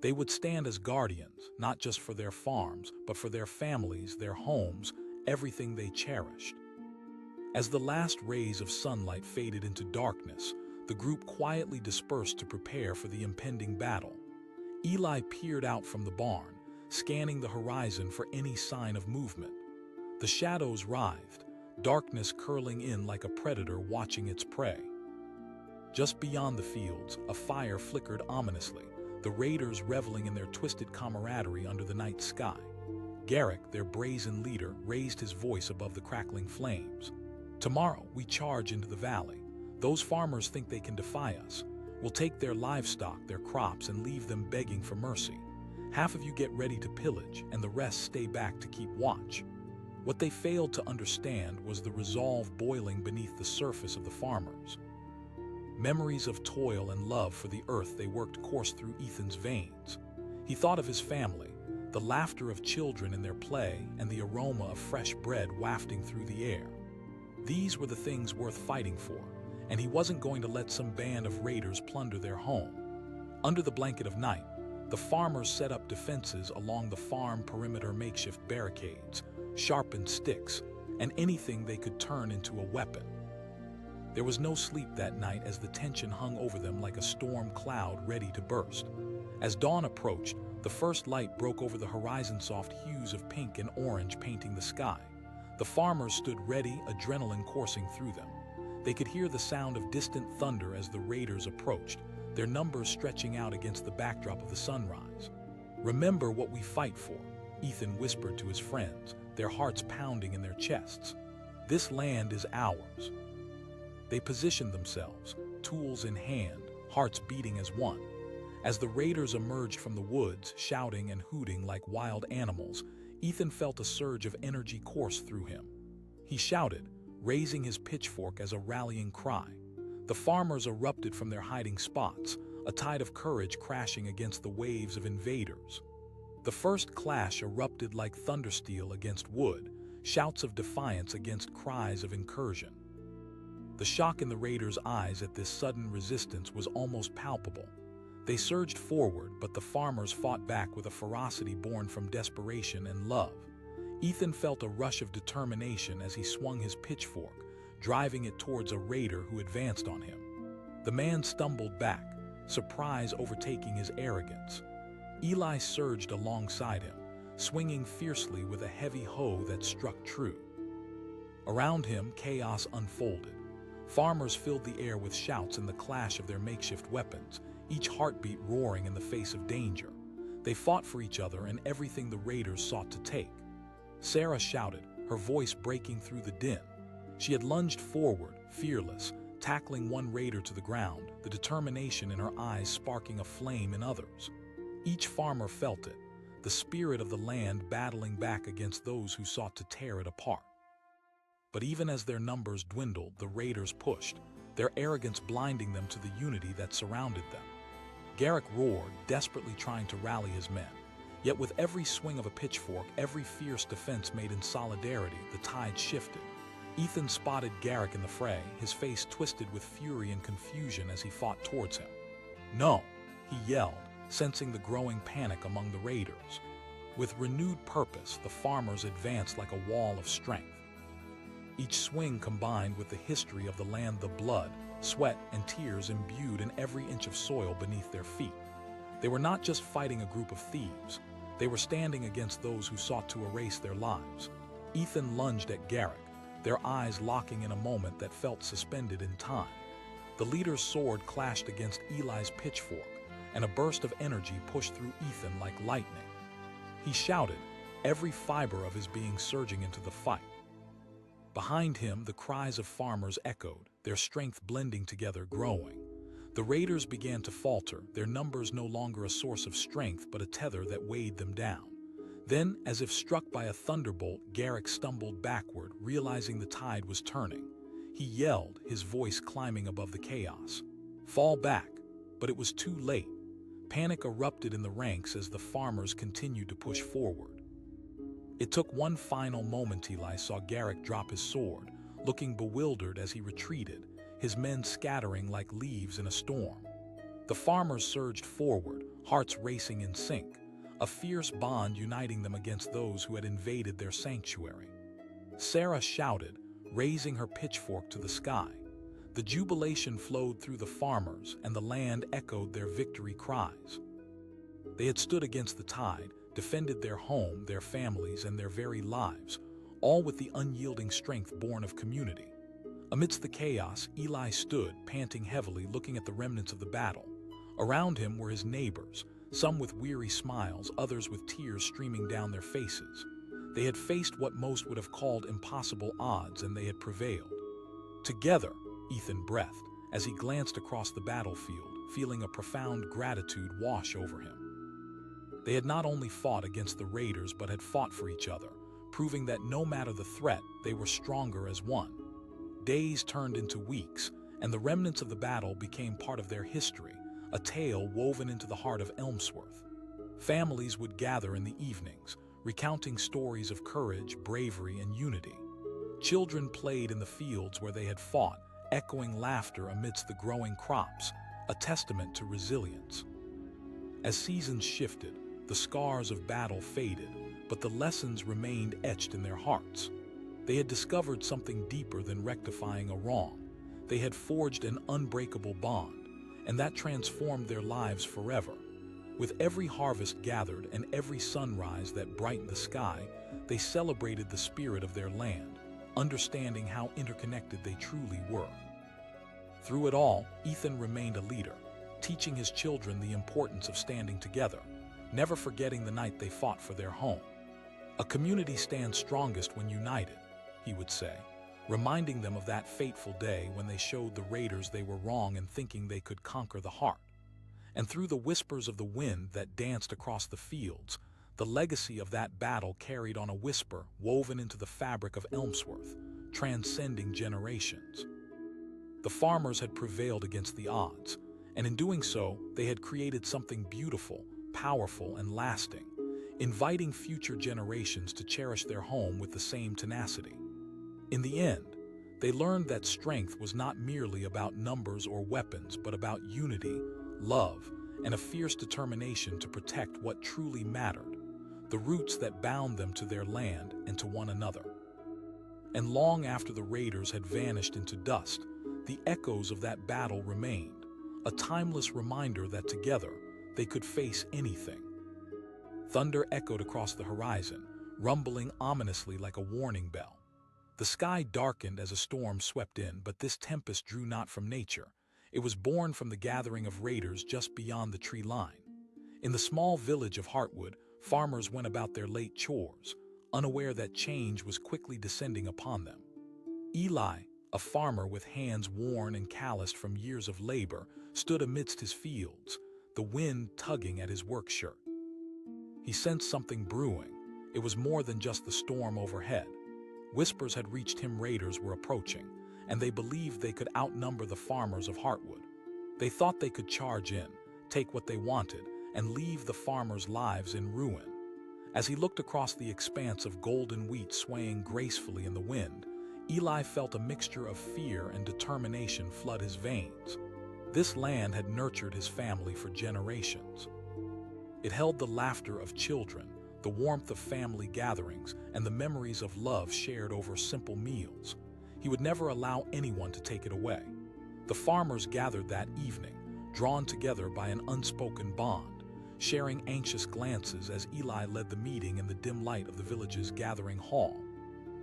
They would stand as guardians, not just for their farms, but for their families, their homes, everything they cherished. As the last rays of sunlight faded into darkness, the group quietly dispersed to prepare for the impending battle. Eli peered out from the barn, scanning the horizon for any sign of movement. The shadows writhed, darkness curling in like a predator watching its prey. Just beyond the fields, a fire flickered ominously, the raiders reveling in their twisted camaraderie under the night sky. Garrick, their brazen leader, raised his voice above the crackling flames. "Tomorrow, we charge into the valley. Those farmers think they can defy us. We'll take their livestock, their crops, and leave them begging for mercy. Half of you get ready to pillage, and the rest stay back to keep watch." What they failed to understand was the resolve boiling beneath the surface of the farmers. Memories of toil and love for the earth they worked coursed through Ethan's veins. He thought of his family, the laughter of children in their play, and the aroma of fresh bread wafting through the air. These were the things worth fighting for, and he wasn't going to let some band of raiders plunder their home. Under the blanket of night, the farmers set up defenses along the farm perimeter, makeshift barricades, sharpened sticks, and anything they could turn into a weapon. There was no sleep that night as the tension hung over them like a storm cloud ready to burst. As dawn approached, the first light broke over the horizon, soft hues of pink and orange painting the sky. The farmers stood ready, adrenaline coursing through them. They could hear the sound of distant thunder as the raiders approached, their numbers stretching out against the backdrop of the sunrise. "Remember what we fight for," Ethan whispered to his friends, their hearts pounding in their chests. "This land is ours." They positioned themselves, tools in hand, hearts beating as one. As the raiders emerged from the woods, shouting and hooting like wild animals, Ethan felt a surge of energy course through him. He shouted, raising his pitchfork as a rallying cry. The farmers erupted from their hiding spots, a tide of courage crashing against the waves of invaders. The first clash erupted like thundersteel against wood, shouts of defiance against cries of incursion. The shock in the raiders' eyes at this sudden resistance was almost palpable. They surged forward, but the farmers fought back with a ferocity born from desperation and love. Ethan felt a rush of determination as he swung his pitchfork, driving it towards a raider who advanced on him. The man stumbled back, surprise overtaking his arrogance. Eli surged alongside him, swinging fiercely with a heavy hoe that struck true. Around him, chaos unfolded. Farmers filled the air with shouts and the clash of their makeshift weapons, each heartbeat roaring in the face of danger. They fought for each other and everything the raiders sought to take. Sarah shouted, her voice breaking through the din. She had lunged forward, fearless, tackling one raider to the ground, the determination in her eyes sparking a flame in others. Each farmer felt it, the spirit of the land battling back against those who sought to tear it apart. But even as their numbers dwindled, the raiders pushed, their arrogance blinding them to the unity that surrounded them. Garrick roared, desperately trying to rally his men. Yet with every swing of a pitchfork, every fierce defense made in solidarity, the tide shifted. Ethan spotted Garrick in the fray, his face twisted with fury and confusion as he fought towards him. "No!" he yelled, sensing the growing panic among the raiders. With renewed purpose, the farmers advanced like a wall of strength. Each swing combined with the history of the land, the blood, sweat, and tears imbued in every inch of soil beneath their feet. They were not just fighting a group of thieves. They were standing against those who sought to erase their lives. Ethan lunged at Garrick, their eyes locking in a moment that felt suspended in time. The leader's sword clashed against Eli's pitchfork, and a burst of energy pushed through Ethan like lightning. He shouted, every fiber of his being surging into the fight. Behind him, the cries of farmers echoed, their strength blending together, growing. The raiders began to falter, their numbers no longer a source of strength but a tether that weighed them down. Then, as if struck by a thunderbolt, Garrick stumbled backward, realizing the tide was turning. He yelled, his voice climbing above the chaos. "Fall back!" But it was too late. Panic erupted in the ranks as the farmers continued to push forward. It took one final moment. Eli saw Garrick drop his sword, looking bewildered as he retreated, his men scattering like leaves in a storm. The farmers surged forward, hearts racing in sync, a fierce bond uniting them against those who had invaded their sanctuary. Sarah shouted, raising her pitchfork to the sky. The jubilation flowed through the farmers, and the land echoed their victory cries. They had stood against the tide, defended their home, their families, and their very lives, all with the unyielding strength born of community. Amidst the chaos, Eli stood, panting heavily, looking at the remnants of the battle. Around him were his neighbors, some with weary smiles, others with tears streaming down their faces. They had faced what most would have called impossible odds, and they had prevailed. Together, Ethan breathed as he glanced across the battlefield, feeling a profound gratitude wash over him. They had not only fought against the raiders but had fought for each other, proving that no matter the threat, they were stronger as one. Days turned into weeks, and the remnants of the battle became part of their history, a tale woven into the heart of Elmsworth. Families would gather in the evenings, recounting stories of courage, bravery, and unity. Children played in the fields where they had fought, echoing laughter amidst the growing crops, a testament to resilience. As seasons shifted, the scars of battle faded, but the lessons remained etched in their hearts. They had discovered something deeper than rectifying a wrong. They had forged an unbreakable bond, and that transformed their lives forever. With every harvest gathered and every sunrise that brightened the sky, they celebrated the spirit of their land, understanding how interconnected they truly were. Through it all, Ethan remained a leader, teaching his children the importance of standing together, never forgetting the night they fought for their home. "A community stands strongest when united," he would say, reminding them of that fateful day when they showed the raiders they were wrong in thinking they could conquer the heart. And through the whispers of the wind that danced across the fields, the legacy of that battle carried on a whisper woven into the fabric of Elmsworth, transcending generations. The farmers had prevailed against the odds, and in doing so, they had created something beautiful, powerful, and lasting, inviting future generations to cherish their home with the same tenacity. In the end, they learned that strength was not merely about numbers or weapons, but about unity, love, and a fierce determination to protect what truly mattered, the roots that bound them to their land and to one another. And long after the raiders had vanished into dust, the echoes of that battle remained, a timeless reminder that together they could face anything. Thunder echoed across the horizon, rumbling ominously like a warning bell. The sky darkened as a storm swept in, but this tempest drew not from nature. It was born from the gathering of raiders just beyond the tree line. In the small village of Heartwood, farmers went about their late chores, unaware that change was quickly descending upon them. Eli, a farmer with hands worn and calloused from years of labor, stood amidst his fields, the wind tugging at his work shirt. He sensed something brewing. It was more than just the storm overhead. Whispers had reached him raiders were approaching, and they believed they could outnumber the farmers of Heartwood. They thought they could charge in, take what they wanted, and leave the farmers' lives in ruin. As he looked across the expanse of golden wheat swaying gracefully in the wind, Eli felt a mixture of fear and determination flood his veins. This land had nurtured his family for generations. It held the laughter of children, the warmth of family gatherings, and the memories of love shared over simple meals. He would never allow anyone to take it away. The farmers gathered that evening, drawn together by an unspoken bond, sharing anxious glances as Eli led the meeting in the dim light of the village's gathering hall.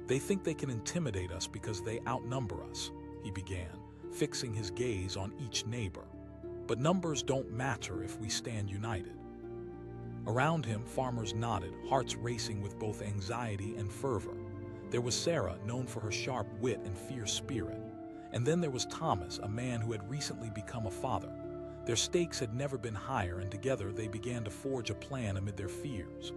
"They think they can intimidate us because they outnumber us," he began, fixing his gaze on each neighbor. "But numbers don't matter if we stand united." Around him, farmers nodded, hearts racing with both anxiety and fervor. There was Sarah, known for her sharp wit and fierce spirit. And then there was Thomas, a man who had recently become a father. Their stakes had never been higher, and together they began to forge a plan amid their fears.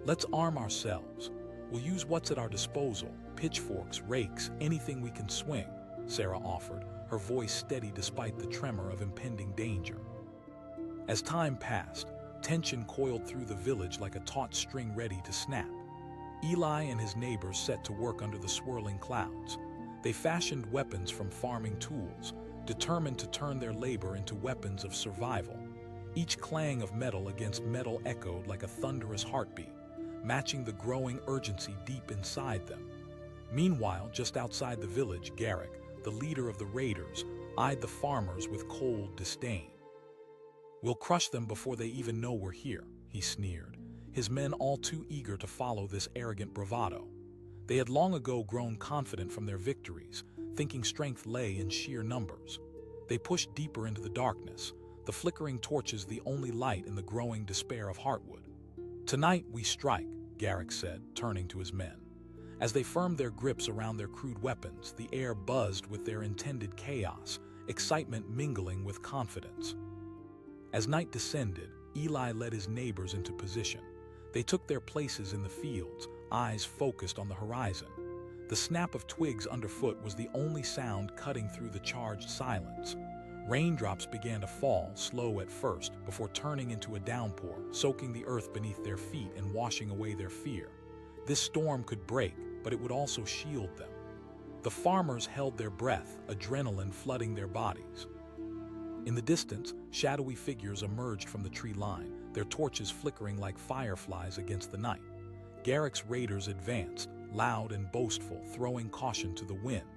"Let's arm ourselves. We'll use what's at our disposal, pitchforks, rakes, anything we can swing," Sarah offered, her voice steady despite the tremor of impending danger. As time passed, tension coiled through the village like a taut string ready to snap. Eli and his neighbors set to work under the swirling clouds. They fashioned weapons from farming tools, determined to turn their labor into weapons of survival. Each clang of metal against metal echoed like a thunderous heartbeat, matching the growing urgency deep inside them. Meanwhile, just outside the village, Garrick, the leader of the raiders, eyed the farmers with cold disdain. "We'll crush them before they even know we're here," he sneered, his men all too eager to follow this arrogant bravado. They had long ago grown confident from their victories, thinking strength lay in sheer numbers. They pushed deeper into the darkness, the flickering torches the only light in the growing despair of Heartwood. "Tonight we strike," Garrick said, turning to his men. As they firmed their grips around their crude weapons, the air buzzed with their intended chaos, excitement mingling with confidence. As night descended, Eli led his neighbors into position. They took their places in the fields, eyes focused on the horizon. The snap of twigs underfoot was the only sound cutting through the charged silence. Raindrops began to fall, slow at first, before turning into a downpour, soaking the earth beneath their feet and washing away their fear. This storm could break, but it would also shield them. The farmers held their breath, adrenaline flooding their bodies. In the distance, shadowy figures emerged from the tree line, their torches flickering like fireflies against the night. Garrick's raiders advanced, loud and boastful, throwing caution to the wind.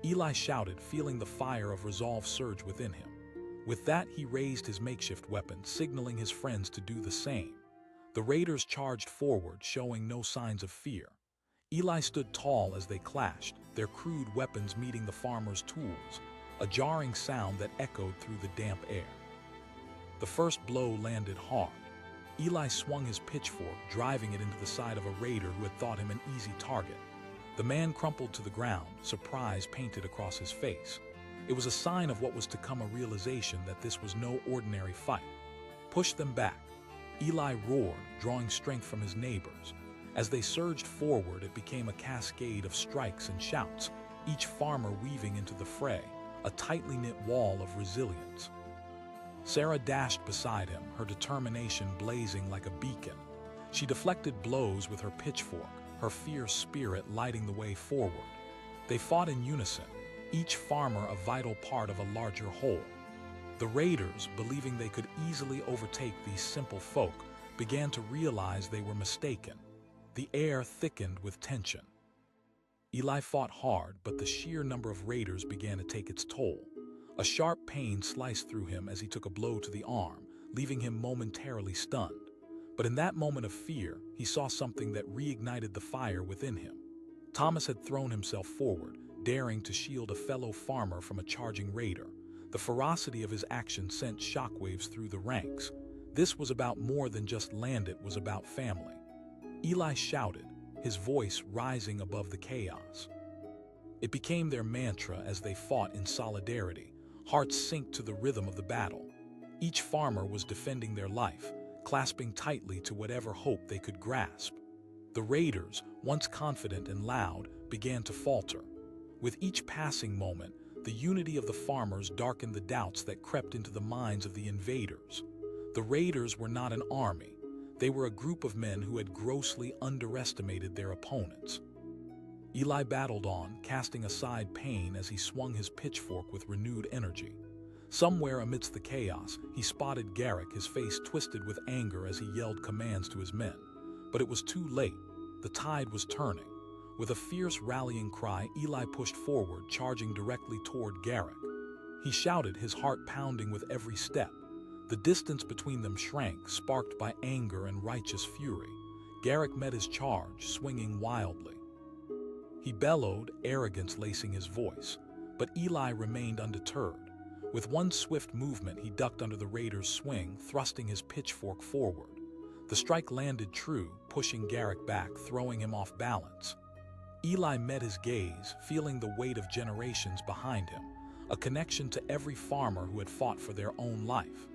Eli shouted, feeling the fire of resolve surge within him. With that, he raised his makeshift weapon, signaling his friends to do the same. The raiders charged forward, showing no signs of fear. Eli stood tall as they clashed, their crude weapons meeting the farmers' tools, a jarring sound that echoed through the damp air. The first blow landed hard. Eli swung his pitchfork, driving it into the side of a raider who had thought him an easy target. The man crumpled to the ground, surprise painted across his face. It was a sign of what was to come, a realization that this was no ordinary fight. Push them back. Eli roared, drawing strength from his neighbors. As they surged forward, it became a cascade of strikes and shouts, each farmer weaving into the fray, a tightly knit wall of resilience. Sarah dashed beside him, her determination blazing like a beacon. She deflected blows with her pitchfork, her fierce spirit lighting the way forward. They fought in unison, each farmer a vital part of a larger whole. The raiders, believing they could easily overtake these simple folk, began to realize they were mistaken. The air thickened with tension. Eli fought hard, but the sheer number of raiders began to take its toll. A sharp pain sliced through him as he took a blow to the arm, leaving him momentarily stunned. But in that moment of fear, he saw something that reignited the fire within him. Thomas had thrown himself forward, daring to shield a fellow farmer from a charging raider. The ferocity of his action sent shockwaves through the ranks. This was about more than just land, it was about family. Eli shouted, his voice rising above the chaos. It became their mantra as they fought in solidarity, hearts synced to the rhythm of the battle. Each farmer was defending their life, clasping tightly to whatever hope they could grasp. The raiders, once confident and loud, began to falter. With each passing moment, the unity of the farmers darkened the doubts that crept into the minds of the invaders. The raiders were not an army. They were a group of men who had grossly underestimated their opponents. Eli battled on, casting aside pain as he swung his pitchfork with renewed energy. Somewhere amidst the chaos, he spotted Garrick, his face twisted with anger as he yelled commands to his men. But it was too late. The tide was turning. With a fierce rallying cry, Eli pushed forward, charging directly toward Garrick. He shouted, his heart pounding with every step. The distance between them shrank, sparked by anger and righteous fury. Garrick met his charge, swinging wildly. He bellowed, arrogance lacing his voice, but Eli remained undeterred. With one swift movement, he ducked under the raider's swing, thrusting his pitchfork forward. The strike landed true, pushing Garrick back, throwing him off balance. Eli met his gaze, feeling the weight of generations behind him, a connection to every farmer who had fought for their own life.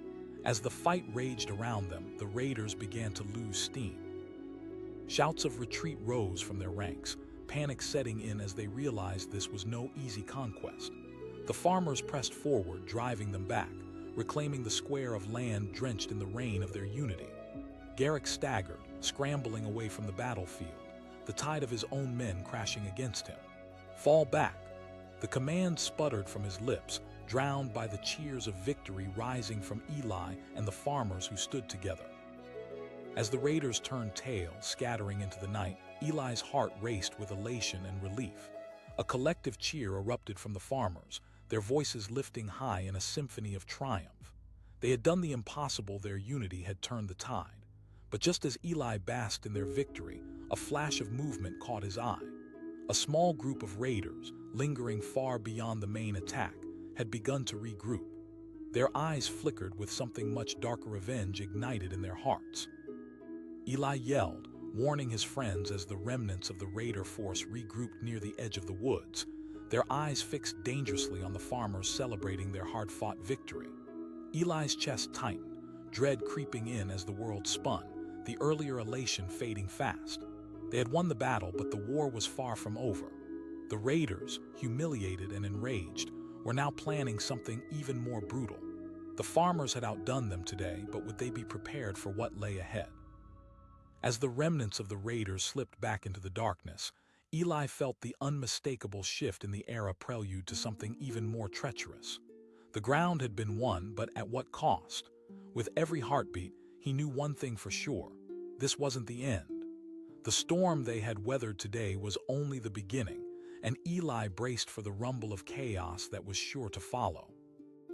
As the fight raged around them, the raiders began to lose steam. Shouts of retreat rose from their ranks, panic setting in as they realized this was no easy conquest. The farmers pressed forward, driving them back, reclaiming the square of land drenched in the rain of their unity. Garrick staggered, scrambling away from the battlefield, the tide of his own men crashing against him. Fall back! The command sputtered from his lips, drowned by the cheers of victory rising from Eli and the farmers who stood together. As the raiders turned tail, scattering into the night, Eli's heart raced with elation and relief. A collective cheer erupted from the farmers, their voices lifting high in a symphony of triumph. They had done the impossible, their unity had turned the tide. But just as Eli basked in their victory, a flash of movement caught his eye. A small group of raiders, lingering far beyond the main attack, had begun to regroup. Their eyes flickered with something much darker, revenge ignited in their hearts. Eli yelled, warning his friends as the remnants of the raider force regrouped near the edge of the woods, their eyes fixed dangerously on the farmers celebrating their hard-fought victory. Eli's chest tightened, dread creeping in as the world spun, the earlier elation fading fast. They had won the battle, but the war was far from over. The raiders, humiliated and enraged, were now planning something even more brutal. The farmers had outdone them today, but would they be prepared for what lay ahead? As the remnants of the raiders slipped back into the darkness, Eli felt the unmistakable shift in the air, a prelude to something even more treacherous. The ground had been won, but at what cost? With every heartbeat, he knew one thing for sure: this wasn't the end. The storm they had weathered today was only the beginning, and Eli braced for the rumble of chaos that was sure to follow.